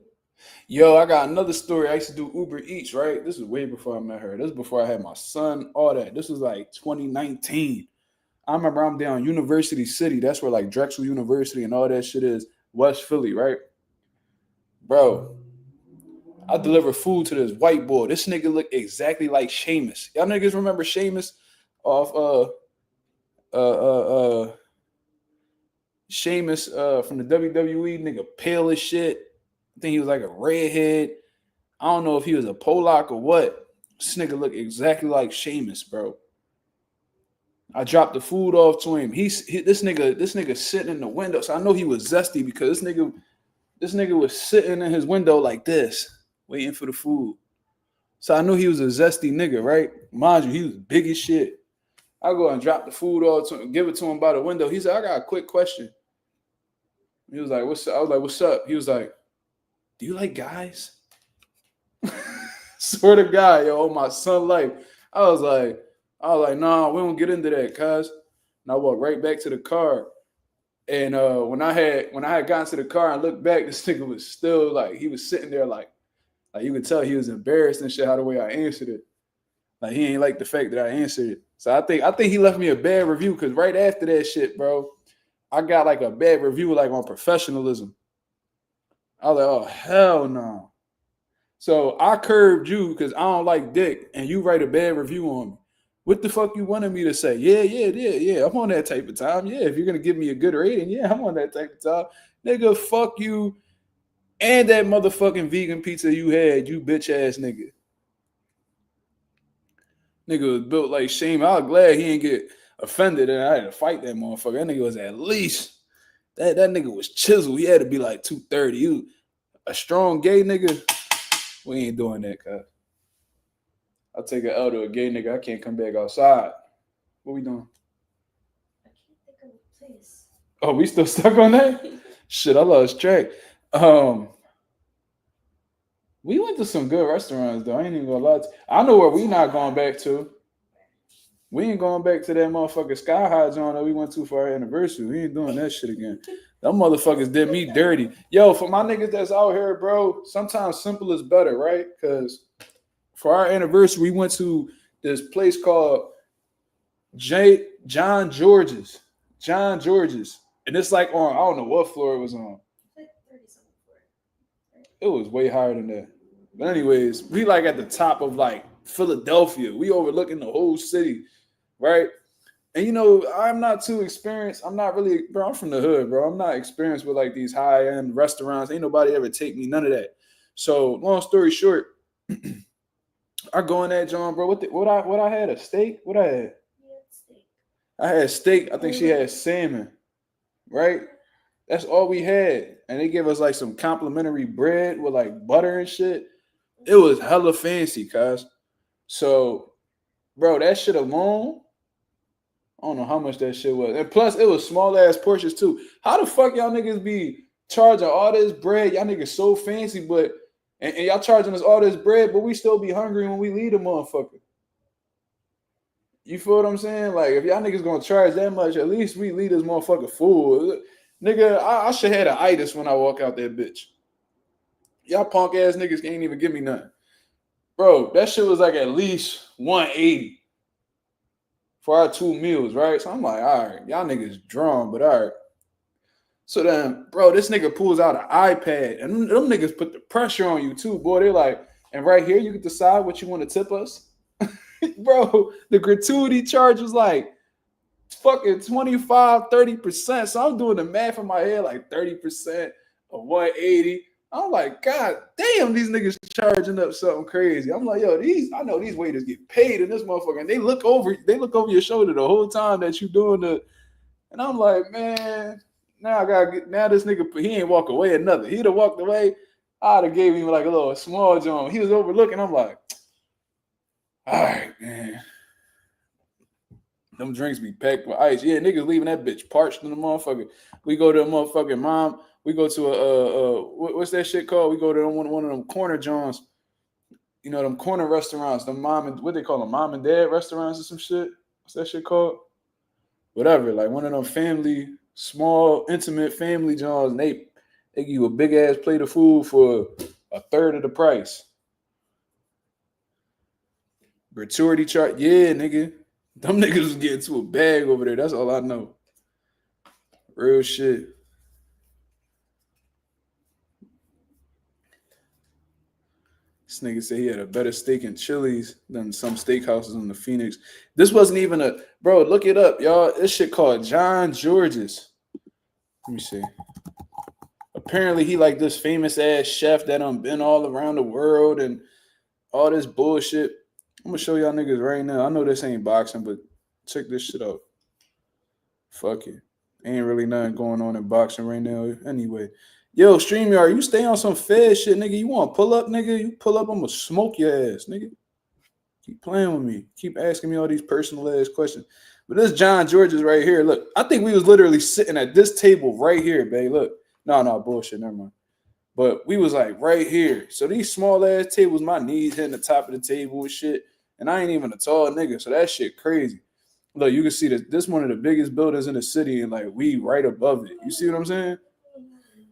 Yo, I got another story. I used to do Uber Eats, right? This is way before I met her. This is before I had my son, all that. This was like 2019. I remember I'm down University City. That's where like Drexel University and all that shit is. West Philly, right? Bro, I deliver food to this white boy. This nigga look exactly like Sheamus. Y'all niggas remember Sheamus off Sheamus from the WWE, nigga pale as shit. I think he was like a redhead. I don't know if he was a Polak or what. This nigga look exactly like Sheamus, bro. I dropped the food off to him. This nigga sitting in the window. So I know he was zesty because this nigga was sitting in his window like this, waiting for the food. So I knew he was a zesty nigga, right? Mind you, he was big as shit. I go and drop the food off to him, give it to him by the window. He said, I got a quick question. He was like, what's up? I was like, what's up? He was like, do you like guys? Swear to God, yo, my son life. I was like, nah, we don't get into that, cuz. And I walked right back to the car. And when I had gotten to the car and looked back, this nigga was still like, he was sitting there like you could tell he was embarrassed and shit how the way I answered it. Like he ain't like the fact that I answered it. So I think he left me a bad review because right after that shit, bro, I got like a bad review like on professionalism. I was like, oh hell no. So I curved you because I don't like dick, and you write a bad review on me. What the fuck you wanted me to say? Yeah. I'm on that type of time. Yeah, if you're gonna give me a good rating, yeah, I'm on that type of time. Nigga, fuck you and that motherfucking vegan pizza you had, you bitch ass nigga. Nigga was built like shame. I was glad he didn't get offended and I had to fight that motherfucker. That nigga was at least that nigga was chiseled. He had to be like 230. You a strong gay nigga. We ain't doing that, cuz. I'll take an L to a gay nigga. I can't come back outside. What we doing? I can't think of a place. Oh, we still stuck on that? Shit, I lost track. We went to some good restaurants though. I ain't even gonna lie. I know where we not going back to. We ain't going back to that motherfucking Sky High joint that we went to for our anniversary. We ain't doing that shit again. Them motherfuckers did me dirty. Yo, for my niggas that's out here, bro, sometimes simple is better, right? Because for our anniversary, we went to this place called John George's. John George's. And it's like on, I don't know what floor it was on. It was way higher than that. But anyways, we like at the top of like Philadelphia. We overlooking the whole city, right? And you know, I'm not too experienced. I'm not really, bro. I'm from the hood, bro. I'm not experienced with like these high end restaurants. Ain't nobody ever take me, none of that. So, long story short, I go in that John, bro. What I had a steak. What I had? I had steak. I think she had salmon, right? That's all we had, and they gave us like some complimentary bread with like butter and shit. It was hella fancy, cuz. So, bro, that shit alone. I don't know how much that shit was. And plus, it was small ass portions too. How the fuck y'all niggas be charging all this bread? Y'all niggas so fancy, but and y'all charging us all this bread, but we still be hungry when we leave the motherfucker. You feel what I'm saying? Like, if y'all niggas gonna charge that much, at least we leave this motherfucker full. Nigga, I should have the itis when I walk out that bitch. Y'all punk ass niggas can't even give me nothing. Bro, that shit was like at least 180 for our 2 meals, right? So I'm like, all right, y'all niggas drawn, but all right. So then, bro, this nigga pulls out an iPad, and them niggas put the pressure on you too, boy. They're like, and right here, you can decide what you want to tip us. Bro, the gratuity charge was like fucking 25, 30%. So I'm doing the math in my head, like 30% of 180. I'm like, God damn, these niggas charging up something crazy. I'm like, yo, I know these waiters get paid in this motherfucker. And they look over your shoulder the whole time that you doing the. And I'm like, man, now this nigga, he ain't walk away or nothing. He'd have walked away. I'd have gave him like a little small joint. He was overlooking. I'm like, all right, man. Them drinks be packed with ice. Yeah, niggas leaving that bitch parched in the motherfucker. We go to a motherfucking mom. We go to what's that shit called? We go to one of them corner johns. You know, them corner restaurants. Them what they call them? Mom and dad restaurants or some shit. What's that shit called? Whatever. Like one of them small, intimate family johns. And they give you a big ass plate of food for a third of the price. Gratuity chart. Yeah, nigga. Them niggas was getting to a bag over there. That's all I know. Real shit. This nigga said he had a better steak in Chili's than some steakhouses in the Phoenix. This wasn't even bro, look it up, y'all. This shit called John George's. Let me see. Apparently he like this famous ass chef that been all around the world and all this bullshit. I'm gonna show y'all niggas right now. I know this ain't boxing, but check this shit out. Fuck it. Ain't really nothing going on in boxing right now. Anyway. Yo, StreamYard, you stay on some fed shit, nigga. You want to pull up, nigga? You pull up, I'm gonna smoke your ass, nigga. Keep playing with me. Keep asking me all these personal ass questions. But this John George's right here. Look, I think we was literally sitting at this table right here, babe. Look. No, bullshit. Never mind. But we was like right here. So these small ass tables, my knees hitting the top of the table and shit. And I ain't even a tall nigga. So that shit crazy. Look, you can see this one of the biggest buildings in the city, and like we right above it. You see what I'm saying?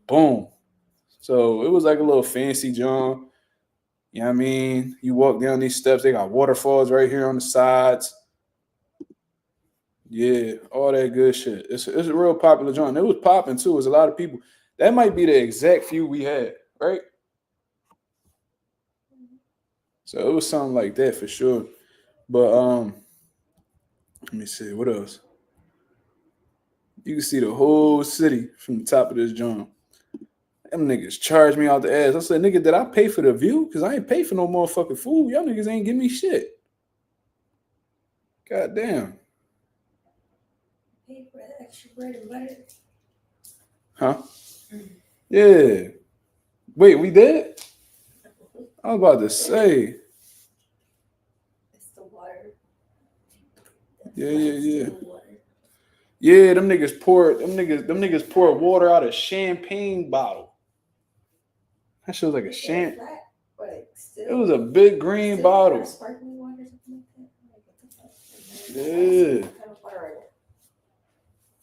Boom. So it was like a little fancy John. You know what I mean? You walk down these steps, they got waterfalls right here on the sides. Yeah, all that good shit. It's a real popular John. It was popping too. It was a lot of people. That might be the exact few we had, right? So it was something like that for sure. But let me see, what else? You can see the whole city from the top of this John. Them niggas charged me out the ass. I said, nigga, did I pay for the view? Because I ain't pay for no motherfucking food. Y'all niggas ain't give me shit. God damn. Pay for the extra bread and butter. Huh? Yeah. Wait, we did? I was about to say. It's the water. Yeah. Yeah, them niggas pour water out of champagne bottle. That shit was like a champagne. Still, It was a big green bottle. Sparkling water or something like that. Yeah. What kind of water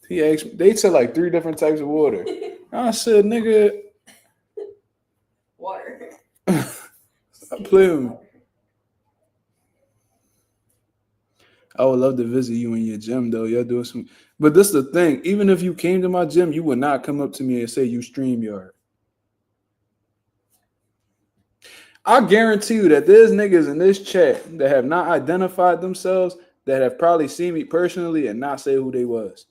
He asked me, they said like 3 different types of water. I said, nigga, water. I play with me. I would love to visit you in your gym, though. Y'all doing some. But this is the thing. Even if you came to my gym, you would not come up to me and say you StreamYard. I guarantee you that there's niggas in this chat that have not identified themselves, that have probably seen me personally and not say who they was.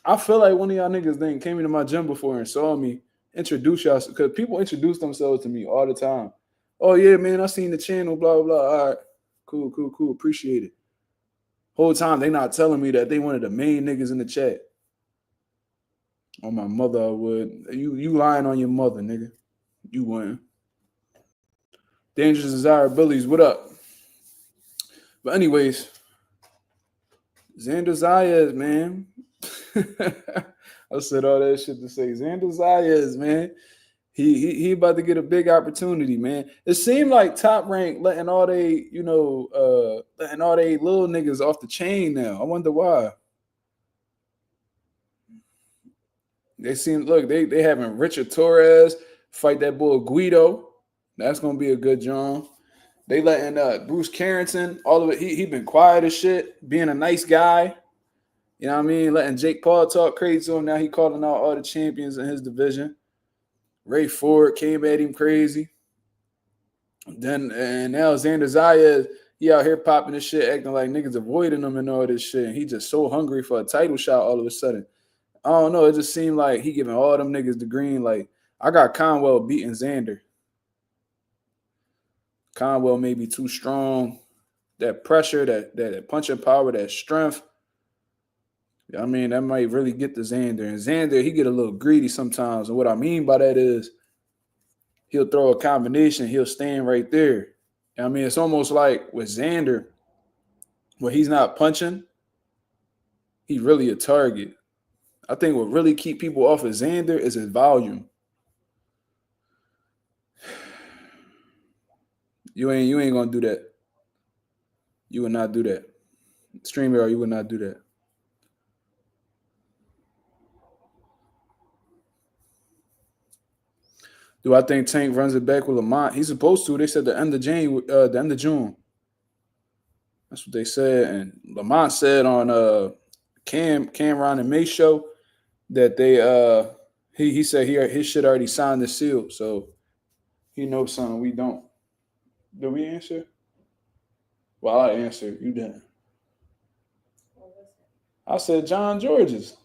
I feel like one of y'all niggas then came into my gym before and saw me introduce y'all, because people introduce themselves to me all the time. Oh yeah, man, I seen the channel, blah, blah, blah. All right, cool, appreciate it. Whole time they not telling me that they one of the main niggas in the chat. On my mother, I would. You lying on your mother, nigga. You wouldn't. Dangerous Desirabilities, what up? But anyways, Xander Zayas, man. I said all that shit to say Xander Zayas, man. He about to get a big opportunity, man. It seemed like Top Rank letting all they little niggas off the chain now. I wonder why. They seem they having Richard Torres fight that boy Guido. That's gonna be a good John. They letting Bruce Carrington, all of it. He been quiet as shit, being a nice guy. You know what I mean? Letting Jake Paul talk crazy to him. Now he calling out all the champions in his division. Ray Ford came at him crazy. And now Xander Zayas, he out here popping this shit, acting like niggas avoiding him and all this shit. And he just so hungry for a title shot all of a sudden. I don't know. It just seemed like he giving all them niggas the green. Like, I got Conwell beating Xander. Conwell may be too strong. That pressure, that punching power, that strength. I mean, that might really get to Xander. And Xander, he get a little greedy sometimes. And what I mean by that is he'll throw a combination. He'll stand right there. I mean, it's almost like with Xander, when he's not punching, he really a target. I think what really keep people off of Xander is his volume. You ain't gonna do that. You would not do that. StreamYard, you would not do that. Do I think Tank runs it back with Lamont? He's supposed to. They said the end of June. That's what they said. And Lamont said on Cameron and May show that they he said his shit already signed the seal, so he knows something we don't. Did we answer? Well, I answered. You didn't. I said John George's.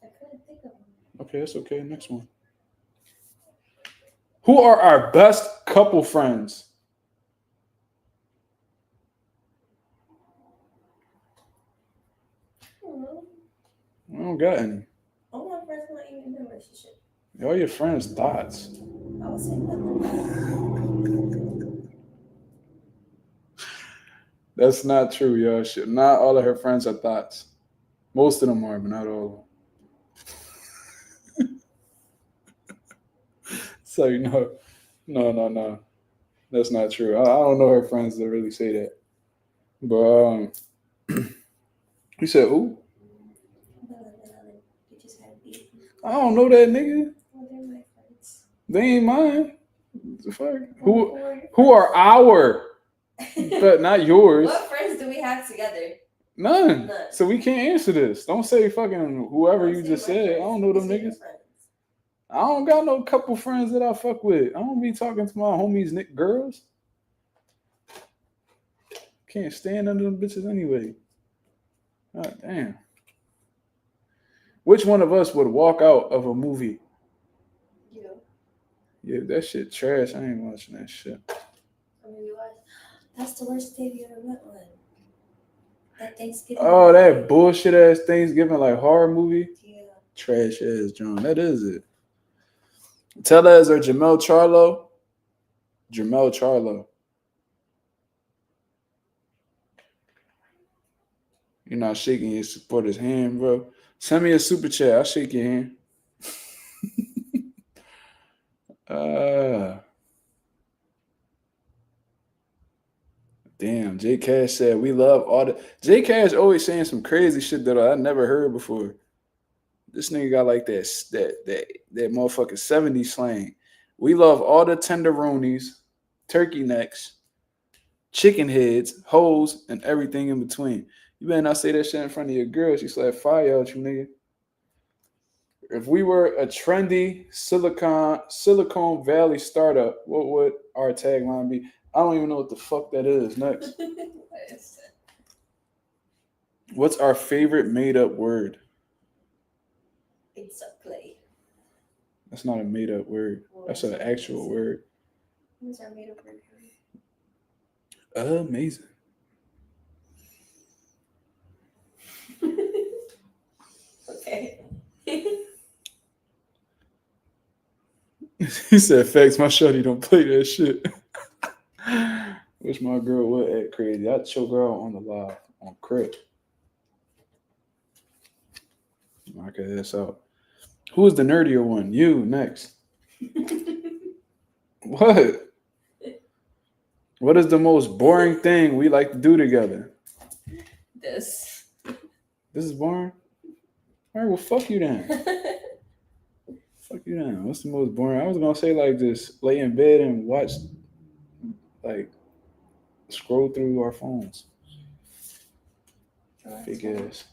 I couldn't think of one. Okay, that's okay. Next one. Who are our best couple friends? I don't got any. All my friends not even in a relationship. All your friends' thoughts. I was saying nothing. That's not true, y'all. Shit. Not all of her friends are thoughts. Most of them are, but not all of them. So, no. That's not true. I don't know her friends that really say that. But you said who? I don't know that nigga. Well, they're my friends. They ain't mine. The fuck? Who are our? But not yours. What friends do we have together? None. So we can't answer this. Don't say fucking whoever you just said. I don't know them niggas. I don't got no couple friends that I fuck with. I don't be talking to my homies girls. Can't stand under them bitches anyway. God damn. Which one of us would walk out of a movie? You. Yeah, that shit trash. I ain't watching that shit. I mean, that's the worst day you ever went on. That Thanksgiving. Oh, that bullshit ass Thanksgiving like horror movie? Yeah. Trash ass John. That is it. Tellez or Jamel Charlo? Jamel Charlo. You're not shaking your supporter's hand, bro. Send me a super chat. I'll shake your hand. Damn, J Cash said we love all the. J Cash always saying some crazy shit that I never heard before. This nigga got like that motherfucking 70s slang. We love all the tenderoonies, turkey necks, chicken heads, hoes, and everything in between. You better not say that shit in front of your girl. She slap fire out you, nigga. If we were a trendy Silicon Valley startup, what would our tagline be? I don't even know what the fuck that is. Next. What's our favorite made up word? It's a play. That's not a made up word. That's an actual word. What's our made up word? Amazing. Okay. He said, "Facts, my shorty don't play that shit." Wish my girl would act crazy. I'd choke her out on the live on crib. Knock her ass out. Who is the nerdier one? You next. What? What is the most boring thing we like to do together? This. This is boring? All right, well, fuck you then. Fuck you then. What's the most boring? I was going to say, like, just lay in bed and watch, like, scroll through our phones. Fake ass.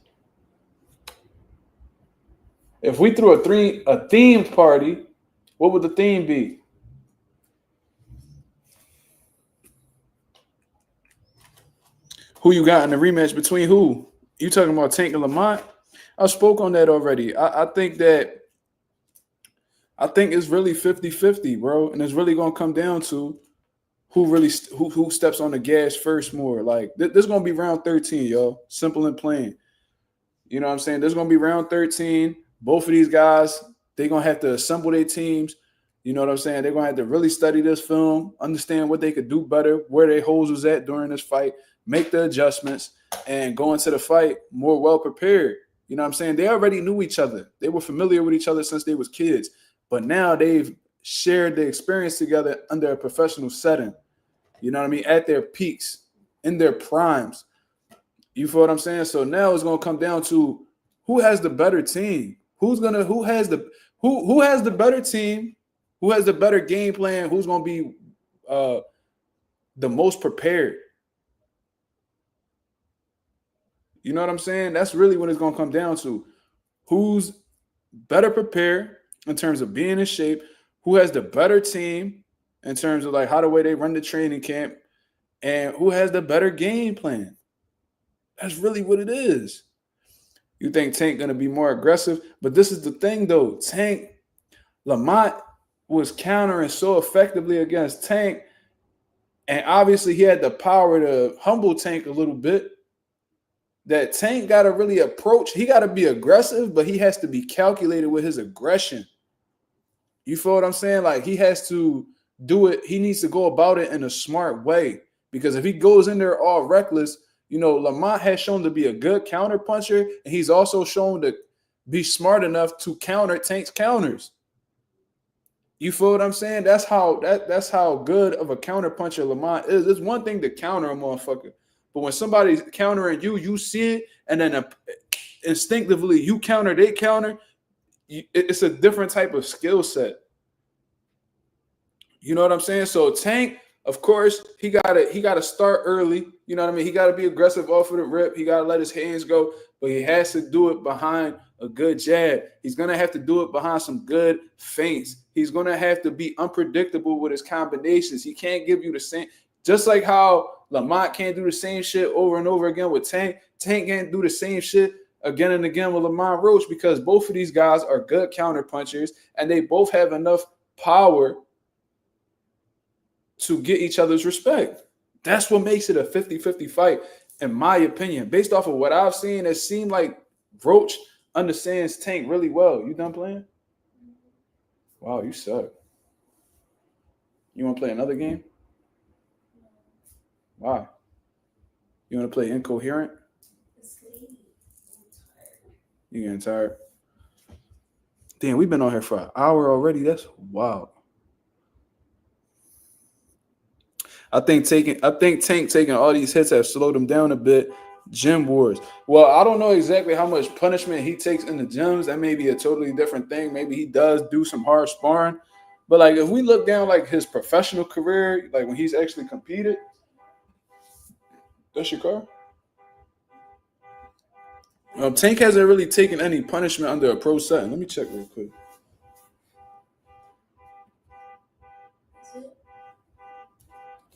If we threw a themed party, what would the theme be? Who you got in the rematch between who? You talking about Tank and Lamont? I spoke on that already. I think it's really 50-50, bro. And it's really gonna come down to who steps on the gas first more. Like this is gonna be round 13, yo. Simple and plain. You know what I'm saying? There's gonna be round 13. Both of these guys, they're gonna have to assemble their teams. You know what I'm saying? They're gonna have to really study this film, understand what they could do better, where their holes was at during this fight, make the adjustments, and go into the fight more well prepared. You know what I'm saying? They already knew each other. They were familiar with each other since they was kids. But now they've shared the experience together under a professional setting. You know what I mean? At their peaks, in their primes. You feel what I'm saying? So now it's gonna come down to who has the better team. Who has the better team? Who has the better game plan? Who's gonna be the most prepared? You know what I'm saying? That's really what it's gonna come down to. Who's better prepared in terms of being in shape? Who has the better team in terms of like how the way they run the training camp, and who has the better game plan? That's really what it is. You think Tank gonna be more aggressive, but this is the thing though. Lamont was countering so effectively against Tank, and obviously he had the power to humble Tank a little bit. That Tank got to really approach. He got to be aggressive, but he has to be calculated with his aggression. You feel what I'm saying? Like he has to do it. He needs to go about it in a smart way, because if he goes in there all reckless, you know, Lamont has shown to be a good counter puncher, and he's also shown to be smart enough to counter Tank's counters. You feel what I'm saying? That's how good of a counter puncher Lamont is. It's one thing to counter a motherfucker, but when somebody's countering you, you see it, and then instinctively you counter, they counter. It's a different type of skill set. You know what I'm saying? So Tank, of course, he gotta start early. You know what I mean? He gotta be aggressive off of the rip. He gotta let his hands go, but he has to do it behind a good jab. He's gonna have to do it behind some good feints. He's gonna have to be unpredictable with his combinations. He can't give you the same, just like how Lamont can't do the same shit over and over again with Tank. Tank can't do the same shit again and again with Lamont Roach, because both of these guys are good counter punchers, and they both have enough power to get each other's respect. That's what makes it a 50-50 fight, in my opinion. Based off of what I've seen, it seemed like Roach understands Tank really well. You done playing? Wow, you suck. You want to play another game? Why? You want to play Incoherent? You getting tired? Damn, we've been on here for an hour already. That's wild. I think Tank taking all these hits have slowed him down a bit. Gym wars. Well, I don't know exactly how much punishment he takes in the gyms. That may be a totally different thing. Maybe he does do some hard sparring. But like if we look down like his professional career, like when he's actually competed, that's your car. Tank hasn't really taken any punishment under a pro setting. Let me check real quick.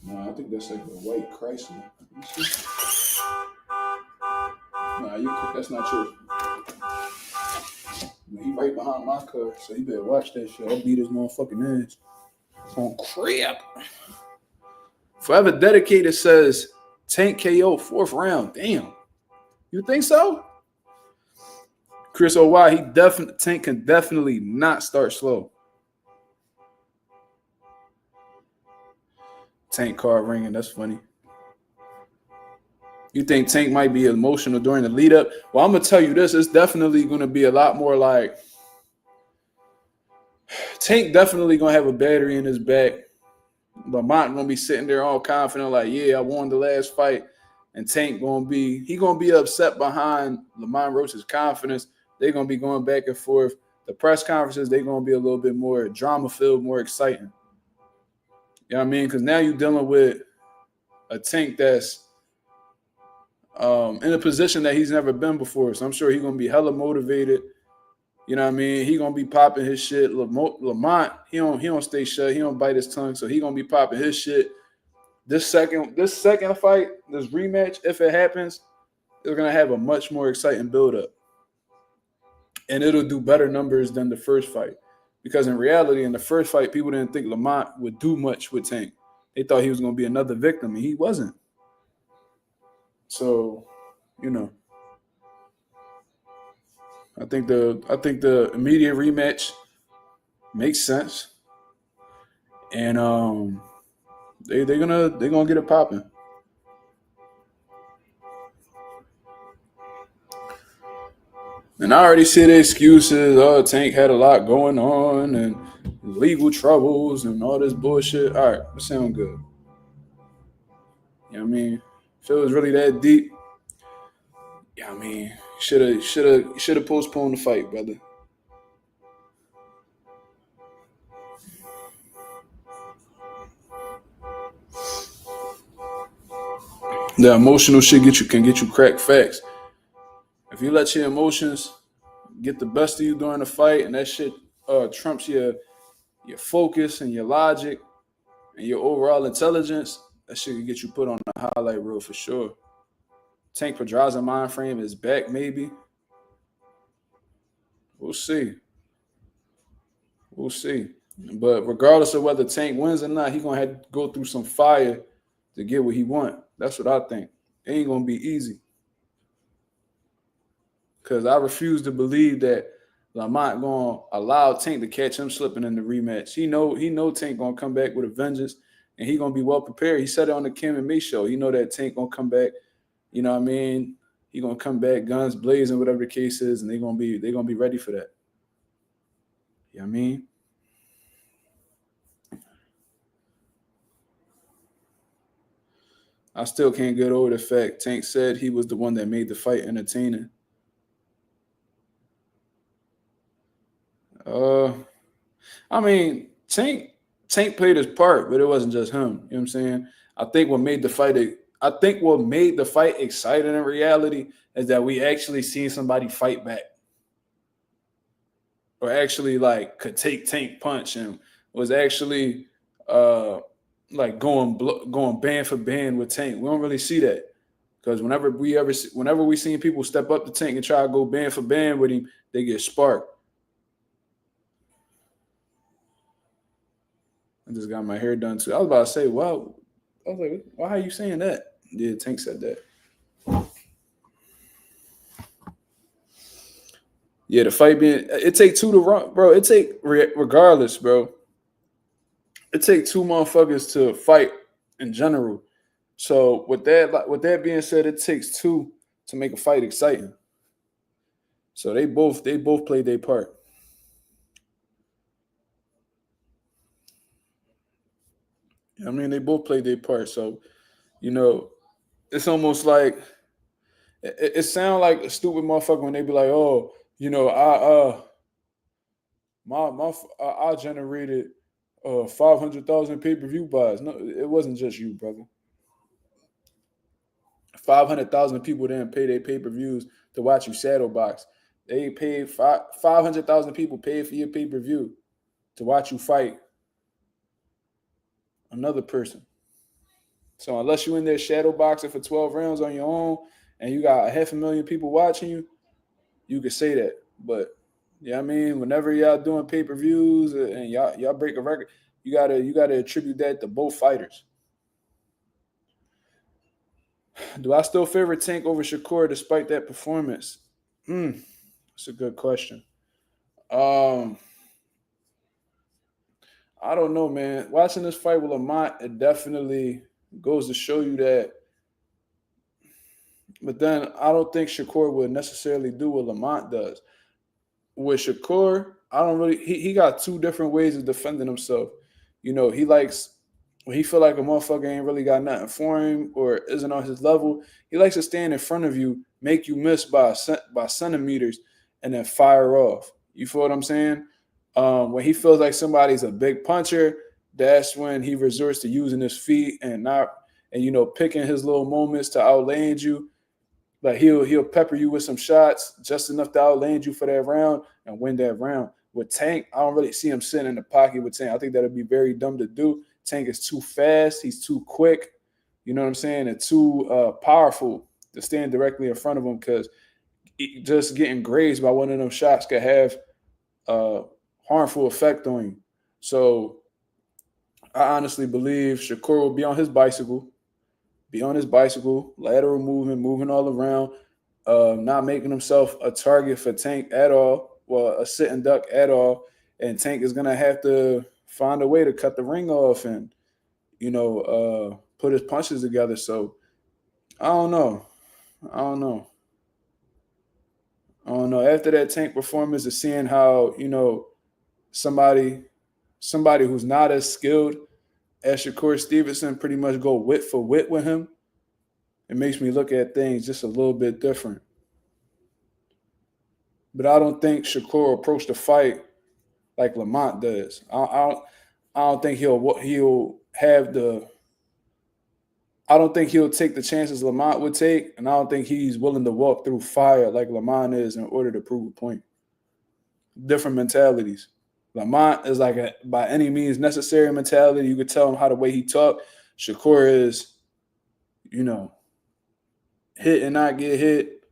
Nah, I think that's like a white Chrysler. Nah, that's not true. He right behind my car, so he better watch that shit. I'll beat his motherfucking ass. On crap. Forever Dedicated says Tank KO 4th round. Damn. You think so? Chris OY, Tank can definitely not start slow. Tank card ringing. That's funny. You think Tank might be emotional during the lead up? Well, I'm gonna tell you this. It's definitely gonna be a lot more like Tank definitely gonna have a battery in his back. Lamont gonna be sitting there all confident, like, yeah, I won the last fight. And Tank gonna be upset behind Lamont Roach's confidence. They're gonna be going back and forth. The press conferences, they're gonna be a little bit more drama filled, more exciting. You know what I mean? Because now you're dealing with a Tank that's in a position that he's never been before. So I'm sure he's gonna be hella motivated. You know what I mean? He gonna be popping his shit. Lamont, he don't stay shut. He don't bite his tongue. So he gonna be popping his shit. This second fight, this rematch, if it happens, it's gonna have a much more exciting build-up. And it'll do better numbers than the first fight. Because in reality, in the first fight, people didn't think Lamont would do much with Tank. They thought he was gonna be another victim, and he wasn't. So, you know. I think the immediate rematch makes sense, and they're gonna get it popping. And I already see the excuses. Oh, Tank had a lot going on and legal troubles and all this bullshit. All right, that sound good. You know what I mean? If it was really that deep, yeah, I mean, should have postponed the fight, brother. The emotional shit can get you cracked facts. If you let your emotions get the best of you during the fight, and that shit trumps your focus and your logic and your overall intelligence, that shit can get you put on the highlight reel for sure. Tank Pedraza mind frame is back, maybe. We'll see. We'll see. But regardless of whether Tank wins or not, he's gonna have to go through some fire to get what he wants. That's what I think. It ain't gonna be easy. Because I refuse to believe that Lamont gonna allow Tank to catch him slipping in the rematch. He know Tank gonna come back with a vengeance, and he gonna be well prepared. He said it on the Kim and Me show. He know that Tank gonna come back. You know what I mean? He gonna come back, guns blazing, whatever the case is, and they gonna be ready for that. You know what I mean? I still can't get over the fact Tank said he was the one that made the fight entertaining. I mean, Tank played his part, but it wasn't just him. You know what I'm saying? I think what made the fight exciting in reality is that we actually seen somebody fight back. Or actually like could take Tank punch and was actually like going band for band with Tank. We don't really see that. Because whenever we seen people step up to Tank and try to go band for band with him, they get sparked. I just got my hair done too. I was about to say, wow. I was like, why are you saying that? Yeah, Tank said that. Yeah, the fight it take two to run, bro. Regardless, bro. It take two motherfuckers to fight in general. So with that being said, it takes two to make a fight exciting. So they both played their part. I mean, they both played their part. So, you know, it's almost like it sounds like a stupid motherfucker when they be like, "Oh, I generated 500,000 pay per view buys." No, it wasn't just you, brother. 500,000 people didn't pay their pay per views to watch you shadow box. They paid 500,000 people paid for your pay per view to watch you fight another person. So unless you in there shadow boxing for 12 rounds on your own and you got 500,000 people watching you, you could say that. But yeah, I mean, whenever y'all doing pay per views and y'all break a record, you gotta attribute that to both fighters. Do I still favor Tank over Shakur despite that performance? That's a good question. Um, I don't know, man. Watching this fight with Lamont, it definitely goes to show you that. But then I don't think Shakur would necessarily do what Lamont does. With Shakur, I don't really. He got two different ways of defending himself. He likes when he feel like a motherfucker ain't really got nothing for him or isn't on his level. He likes to stand in front of you, make you miss by centimeters, and then fire off. You feel what I'm saying? When he feels like somebody's a big puncher, that's when he resorts to using his feet and not and picking his little moments to outland you. Like he'll pepper you with some shots just enough to outland you for that round and win that round. With Tank, I don't really see him sitting in the pocket with Tank. I think that'd be very dumb to do. Tank is too fast. He's too quick. You know what I'm saying? And too powerful to stand directly in front of him because just getting grazed by one of them shots could have a harmful effect on you. So I honestly believe Shakur will be on his bicycle, lateral movement, moving all around, not making himself a target for Tank at all, well, a sitting duck at all. And Tank is gonna have to find a way to cut the ring off and put his punches together. So I don't know. I don't know. I don't know. After that Tank performance, of seeing how somebody somebody who's not as skilled as Shakur Stevenson pretty much go wit for wit with him, it makes me look at things just a little bit different. But I don't think Shakur approached the fight like Lamont does. I don't think he'll have the. I don't think he'll take the chances Lamont would take, and I don't think he's willing to walk through fire like Lamont is in order to prove a point. Different mentalities. Lamont is like a by any means necessary mentality. You could tell him how the way he talk. Shakur is, you know, hit and not get hit,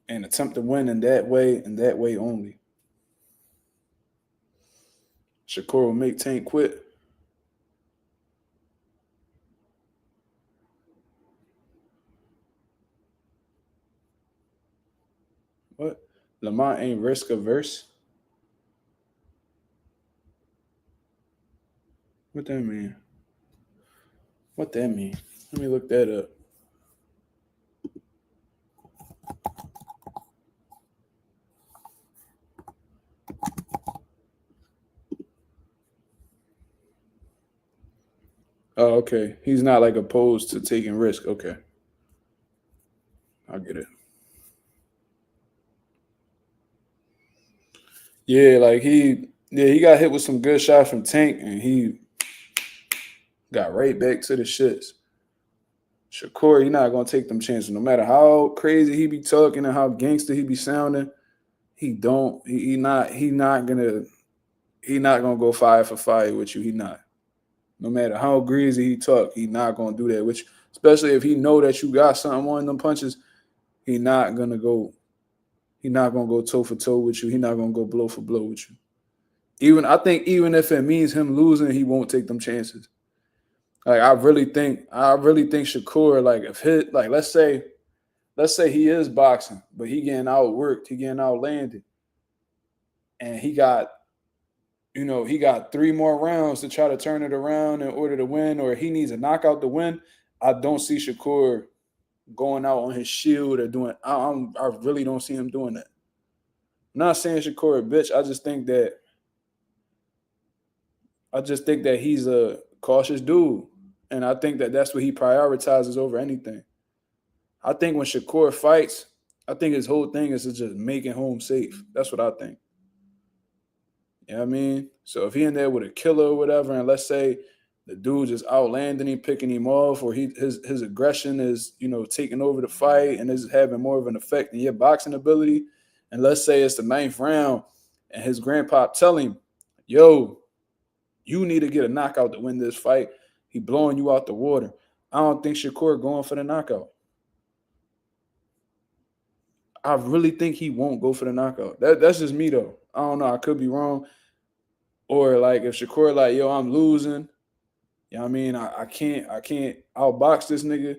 and attempt to win in that way and that way only. Shakur will make Tank quit. What? Lamont ain't risk averse? What that mean? What that mean? Let me look that up. Oh, okay. He's not like opposed to taking risk. Okay, I get it. Yeah, he got hit with some good shots from Tank, and he got right back to the shits. Shakur, he not gonna take them chances, no matter how crazy he be talking and how gangster he be sounding. He don't. He not gonna go fire for fire with you. He not. No matter how greasy he talk, he not gonna do that. Which, especially if he know that you got something on them punches, he not gonna go. He not gonna go toe for toe with you. He not gonna go blow for blow with you. I think even if it means him losing, he won't take them chances. Like I really think Shakur, like if hit, like let's say he is boxing, but he getting outworked, he getting outlanded, and he got 3 more rounds to try to turn it around in order to win, or he needs a knockout to win. I don't see Shakur going out on his shield or doing. I really don't see him doing that. I'm not saying Shakur a bitch. I just think that I just think that he's a cautious dude, and I think that that's what he prioritizes over anything. I think when Shakur fights, I think his whole thing is to just making home safe. That's what I think. You know what I mean? So if he in there with a killer or whatever, and let's say the dude just outlanding him, picking him off, or his aggression is, taking over the fight and is having more of an effect than your boxing ability. And let's say it's the ninth round and his grandpa tell him, yo, you need to get a knockout to win this fight. He blowing you out the water. I don't think Shakur going for the knockout. I really think he won't go for the knockout. That's just me though. I don't know. I could be wrong. Or like if Shakur like, yo, I'm losing. You know what I mean? I can't outbox this nigga.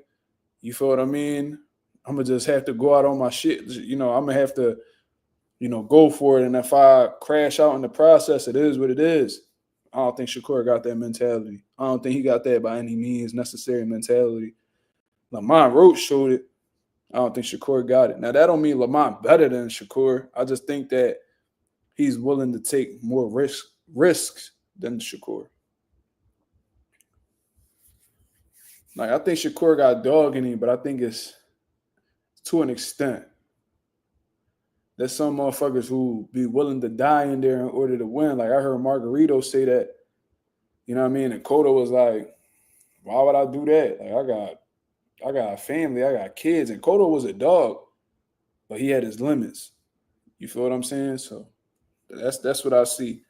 You feel what I mean? I'm gonna just have to go out on my shit. I'm gonna have to, go for it. And if I crash out in the process, it is what it is. I don't think Shakur got that mentality. I don't think he got that by any means necessary mentality. Lamont Roach showed it. I don't think Shakur got it. Now that don't mean Lamont better than Shakur. I just think that he's willing to take more risks than Shakur. Like I think Shakur got dog in him, but I think it's to an extent. There's some motherfuckers who be willing to die in there in order to win. Like I heard Margarito say that, you know what I mean? And Cotto was like, why would I do that? Like I got a family, I got kids. And Cotto was a dog, but he had his limits. You feel what I'm saying? So that's what I see.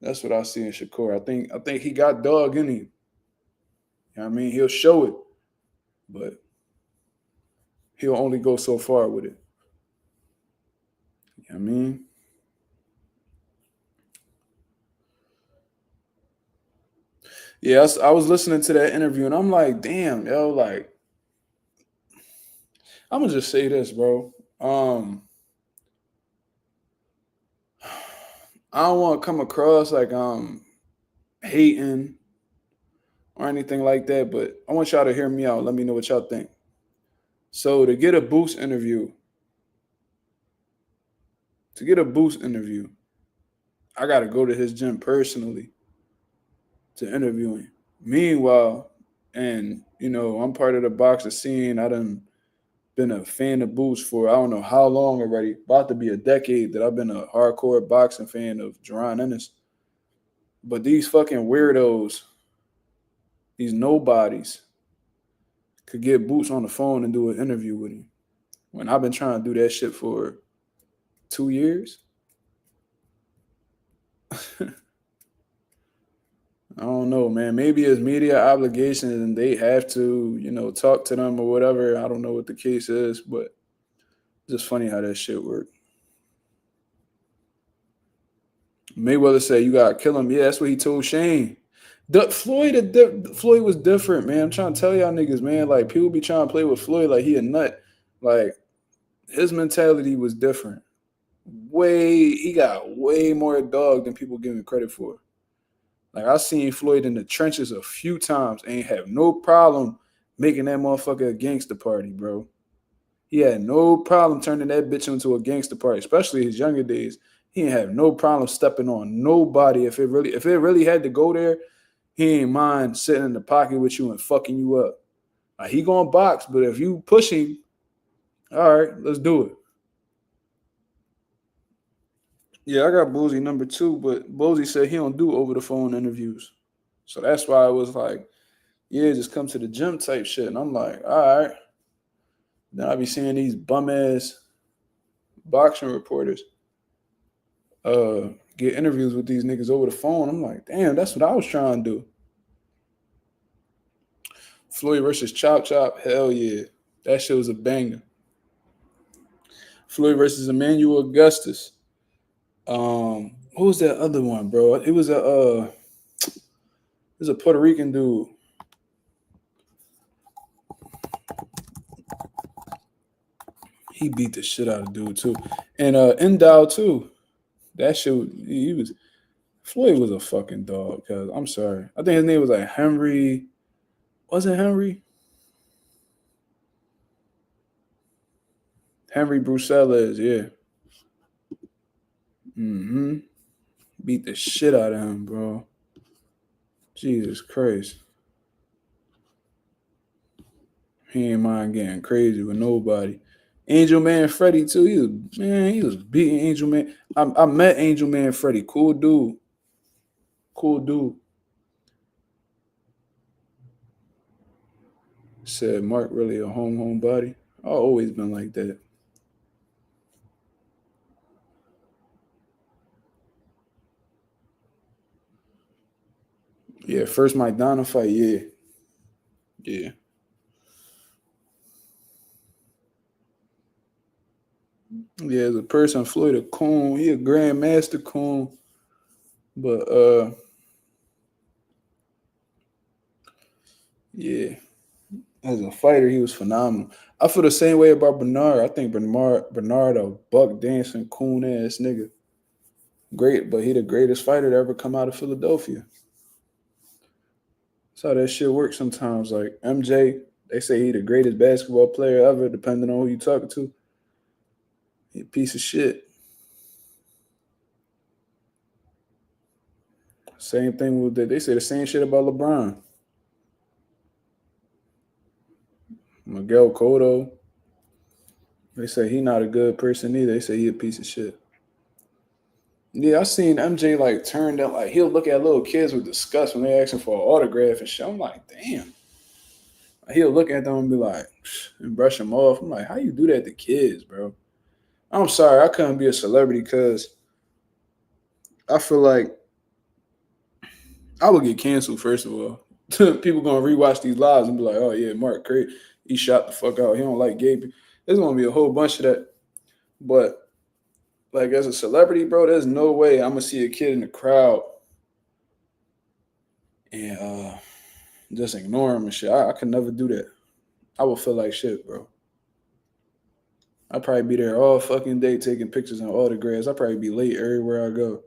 That's what I see in Shakur. I think he got dog in him. You know what I mean? He'll show it, but he'll only go so far with it. You know what I mean? Yeah, I was listening to that interview and I'm like, damn, yo, like, I'm gonna just say this, bro. I don't want to come across like hating or anything like that, but I want y'all to hear me out. Let me know what y'all think. So to get a boost interview, I gotta go to his gym personally to interview him. Meanwhile, and I'm part of the boxer scene. I done been a fan of Boost for I don't know how long already. About to be a decade that I've been a hardcore boxing fan of Jerron Ennis. But these fucking weirdos, these nobodies, could get Boots on the phone and do an interview with him. When I've been trying to do that shit for 2 years. I don't know, man. Maybe it's media obligations and they have to, talk to them or whatever. I don't know what the case is, but it's just funny how that shit worked. Mayweather said, "You gotta kill him." Yeah, that's what he told Shane. Floyd was different, man. I'm trying to tell y'all niggas, man. Like people be trying to play with Floyd like he a nut. Like his mentality was different. He got way more dog than people give him credit for. Like I seen Floyd in the trenches a few times, ain't have no problem making that motherfucker a gangster party, bro. He had no problem turning that bitch into a gangster party, especially his younger days. He ain't have no problem stepping on nobody. If it really had to go there, he ain't mind sitting in the pocket with you and fucking you up. Like, he gonna box, but if you push him, all right, let's do it. Yeah, I got Boozy number 2, but Boozy said he don't do over the phone interviews. So that's why I was like, yeah, just come to the gym type shit. And I'm like, all right. Then I be seeing these bum ass boxing reporters get interviews with these niggas over the phone. I'm like, damn, that's what I was trying to do. Floyd versus Chop Chop, hell yeah. That shit was a banger. Floyd versus Emmanuel Augustus. What was that other one, bro? It was a Puerto Rican dude. He beat the shit out of dude too. And Endow too. That shit, he was Floyd was a fucking dog, cuz I'm sorry. I think his name was like Henry. Was it Henry? Henry Bruxelles, yeah. Mm-hmm. Beat the shit out of him, bro. Jesus Christ. He ain't mind getting crazy with nobody. Angel Man Freddy too. He was beating Angel Man. I met Angel Man Freddy. Cool dude. Cool dude. Said Mark really a home body. I've always been like that. Yeah, first Maidana fight, yeah. Yeah. Yeah, as a person, Floyd a coon. He a grandmaster coon. But yeah. As a fighter, he was phenomenal. I feel the same way about Bernard. I think Bernard a buck dancing coon ass nigga. Great, but he the greatest fighter to ever come out of Philadelphia. That's how that shit works sometimes. Like MJ, they say he the greatest basketball player ever, depending on who you talking to. He a piece of shit. Same thing with that. They say the same shit about LeBron. Miguel Cotto. They say he not a good person either. They say he a piece of shit. Yeah, I seen MJ like turned out like he'll look at little kids with disgust when they ask him for an autograph and shit. I'm like, damn. He'll look at them and be like, and brush them off. I'm like, how you do that to kids, bro? I'm sorry, I couldn't be a celebrity because I feel like I would get canceled. First of all, people gonna rewatch these lives and be like, oh yeah, Mark Craig, he shot the fuck out. He don't like gay people. There's gonna be a whole bunch of that. But like as a celebrity, bro, there's no way I'm gonna see a kid in the crowd and just ignore him and shit. I could never do that. I would feel like shit, bro. I'd probably be there all fucking day taking pictures and autographs. I'd probably be late everywhere I go.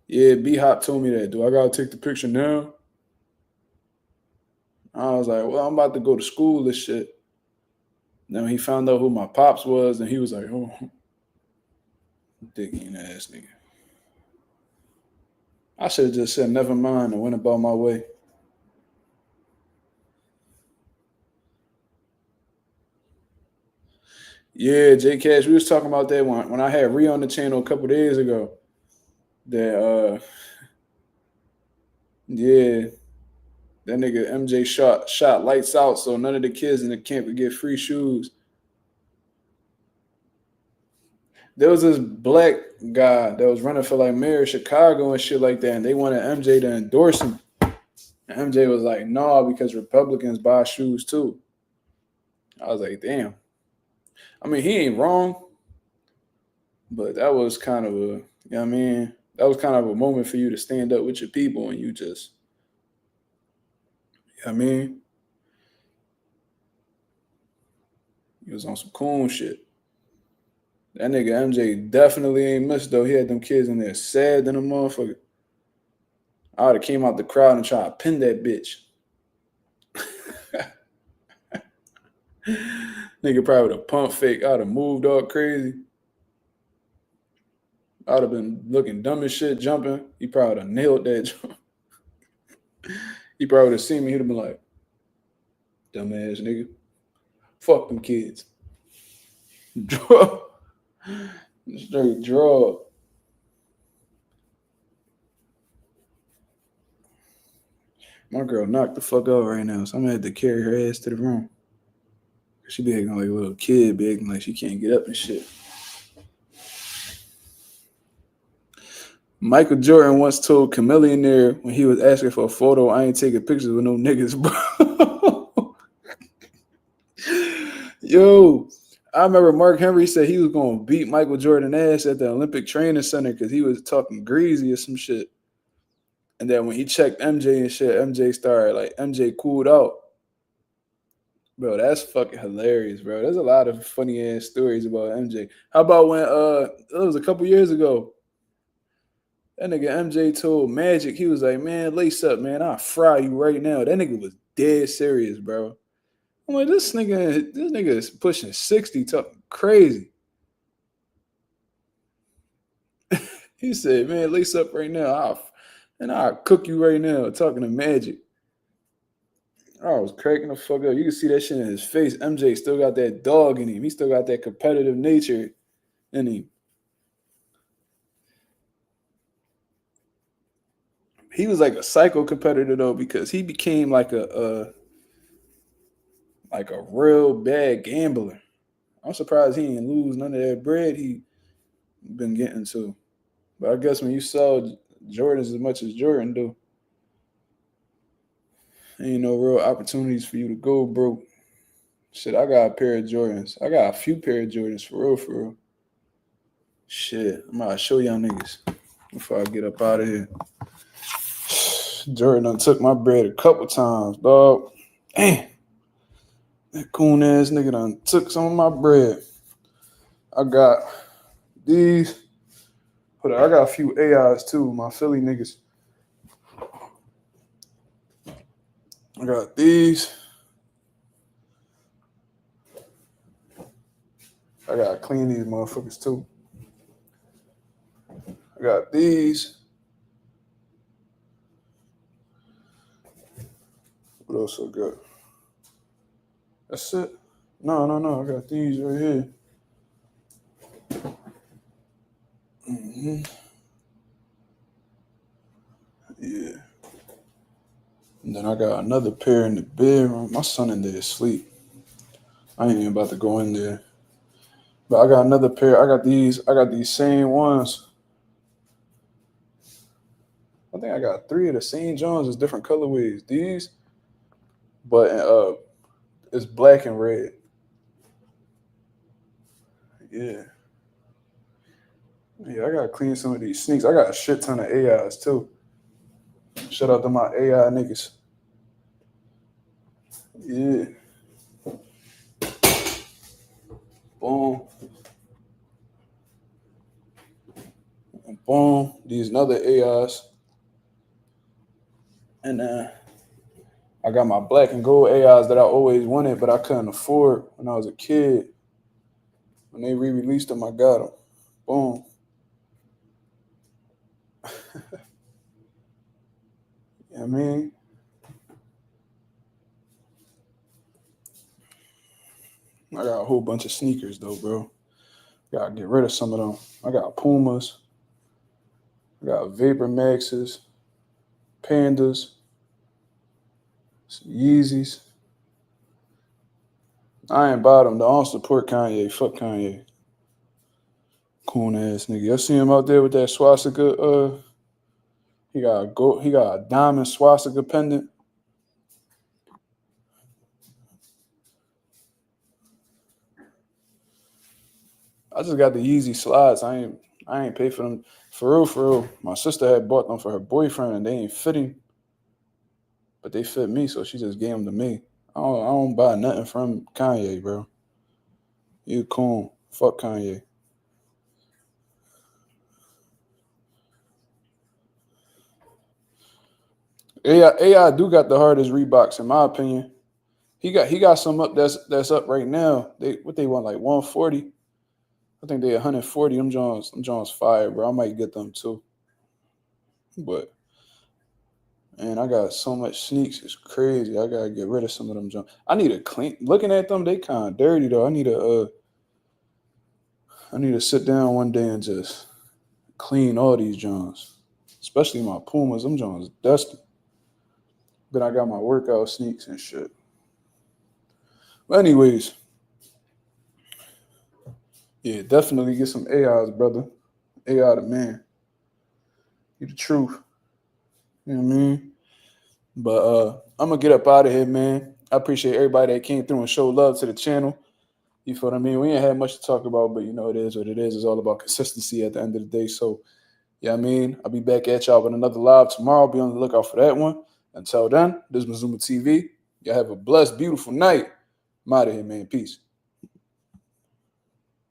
Yeah, B Hop told me that. Do I gotta take the picture now? I was like, well, I'm about to go to school and shit. Then he found out who my pops was, and he was like, oh, digging ass nigga. I should have just said never mind and went about my way. Yeah, J Cash, we was talking about that when I had Ree on the channel a couple days ago. That yeah, that nigga MJ shot lights out, so none of the kids in the camp could get free shoes. There was this black guy that was running for like mayor of Chicago and shit like that, and they wanted MJ to endorse him. And MJ was like, "No, because Republicans buy shoes too." I was like, "Damn." I mean, he ain't wrong, but that was kind of a, you know what I mean, that was kind of a moment for you to stand up with your people, and you just, you know what I mean, he was on some cool shit. That nigga MJ definitely ain't missed though. He had them kids in there sad than a motherfucker. I would have came out the crowd and tried to pin that bitch. Nigga probably would have pump fake. I'd have moved all crazy. I'd have been looking dumb as shit jumping. He probably would have nailed that jump. He probably would have seen me. He'd have been like, dumbass nigga. Fuck them kids. Draw. Straight draw. My girl knocked the fuck out right now, so I'm gonna have to carry her ass to the room. She be acting like a little kid, be acting like she can't get up and shit. Michael Jordan once told Chameleonaire when he was asking for a photo, I ain't taking pictures with no niggas, bro. Yo, I remember Mark Henry said he was going to beat Michael Jordan ass at the Olympic Training Center because he was talking greasy or some shit. And then when he checked MJ and shit, MJ cooled out. Bro, that's fucking hilarious, bro. There's a lot of funny ass stories about MJ. How about when it was a couple years ago? That nigga MJ told Magic, he was like, man, lace up, man. I'll fry you right now. That nigga was dead serious, bro. I'm like, this nigga is pushing 60, talking crazy. He said, man, lace up right now. I'll cook you right now, talking to Magic. I was cracking the fuck up. You can see that shit in his face. MJ still got that dog in him. He still got that competitive nature in him. He was like a psycho competitor though, because he became like a real bad gambler. I'm surprised he didn't lose none of that bread he been getting to. But I guess when you sell Jordans as much as Jordan do, ain't no real opportunities for you to go broke. Shit, I got a pair of Jordans. I got a few pair of Jordans for real, for real. Shit, I'm about to show y'all niggas before I get up out of here. Jordan done took my bread a couple times, dog. Damn. That coon ass nigga done took some of my bread. I got these. I got a few AIs too, my Philly niggas. I got these. I gotta clean these motherfuckers too. I got these. What else I got? That's it. No. I got these right here. Mm-hmm. Yeah. And then I got another pair in the bedroom. My son in there asleep. I ain't even about to go in there. But I got another pair. I got these same ones. I think I got 3 of the same Jones, it's different colorways. These, but it's black and red. Yeah. Yeah, I gotta clean some of these sneaks. I got a shit ton of AIs too. Shout out to my AI niggas. Yeah. Boom. And boom. These another AIs. And I got my black and gold AIs that I always wanted, but I couldn't afford when I was a kid. When they re-released them, I got them. Boom. You know what I mean? I got a whole bunch of sneakers though, bro. Gotta get rid of some of them. I got Pumas. I got Vapor Maxes, Pandas, some Yeezys. I ain't bought them. I don't support Kanye. Fuck Kanye. Coon ass nigga. I see him out there with that swastika. He got a diamond swastika pendant. I just got the Yeezy slides. I ain't pay for them. For real. My sister had bought them for her boyfriend and they ain't fitting. But they fit me, so she just gave them to me. I don't buy nothing from Kanye, bro. You cool. Fuck Kanye. AI do got the hardest Reeboks in my opinion. He got some up that's up right now. They want like 140. I think they 140. Them Jones fire, bro. I might get them too. But man, I got so much sneaks. It's crazy. I gotta get rid of some of them Jones. I need to clean. Looking at them, they kind of dirty though. I need to sit down one day and just clean all these Jones, especially my Pumas. Them Jones dusty. Then I got my workout sneaks and shit. But anyways, yeah, definitely get some AIs, brother. AI the man. You the truth. You know what I mean? But I'm gonna get up out of here, man. I appreciate everybody that came through and showed love to the channel. You feel what I mean? We ain't had much to talk about, but you know it is what it is. It's all about consistency at the end of the day. So, yeah, I mean, I'll be back at y'all with another live tomorrow. Be on the lookout for that one. Until then, this is Mazuma TV. Y'all have a blessed, beautiful night. I'm out of here, man. Peace.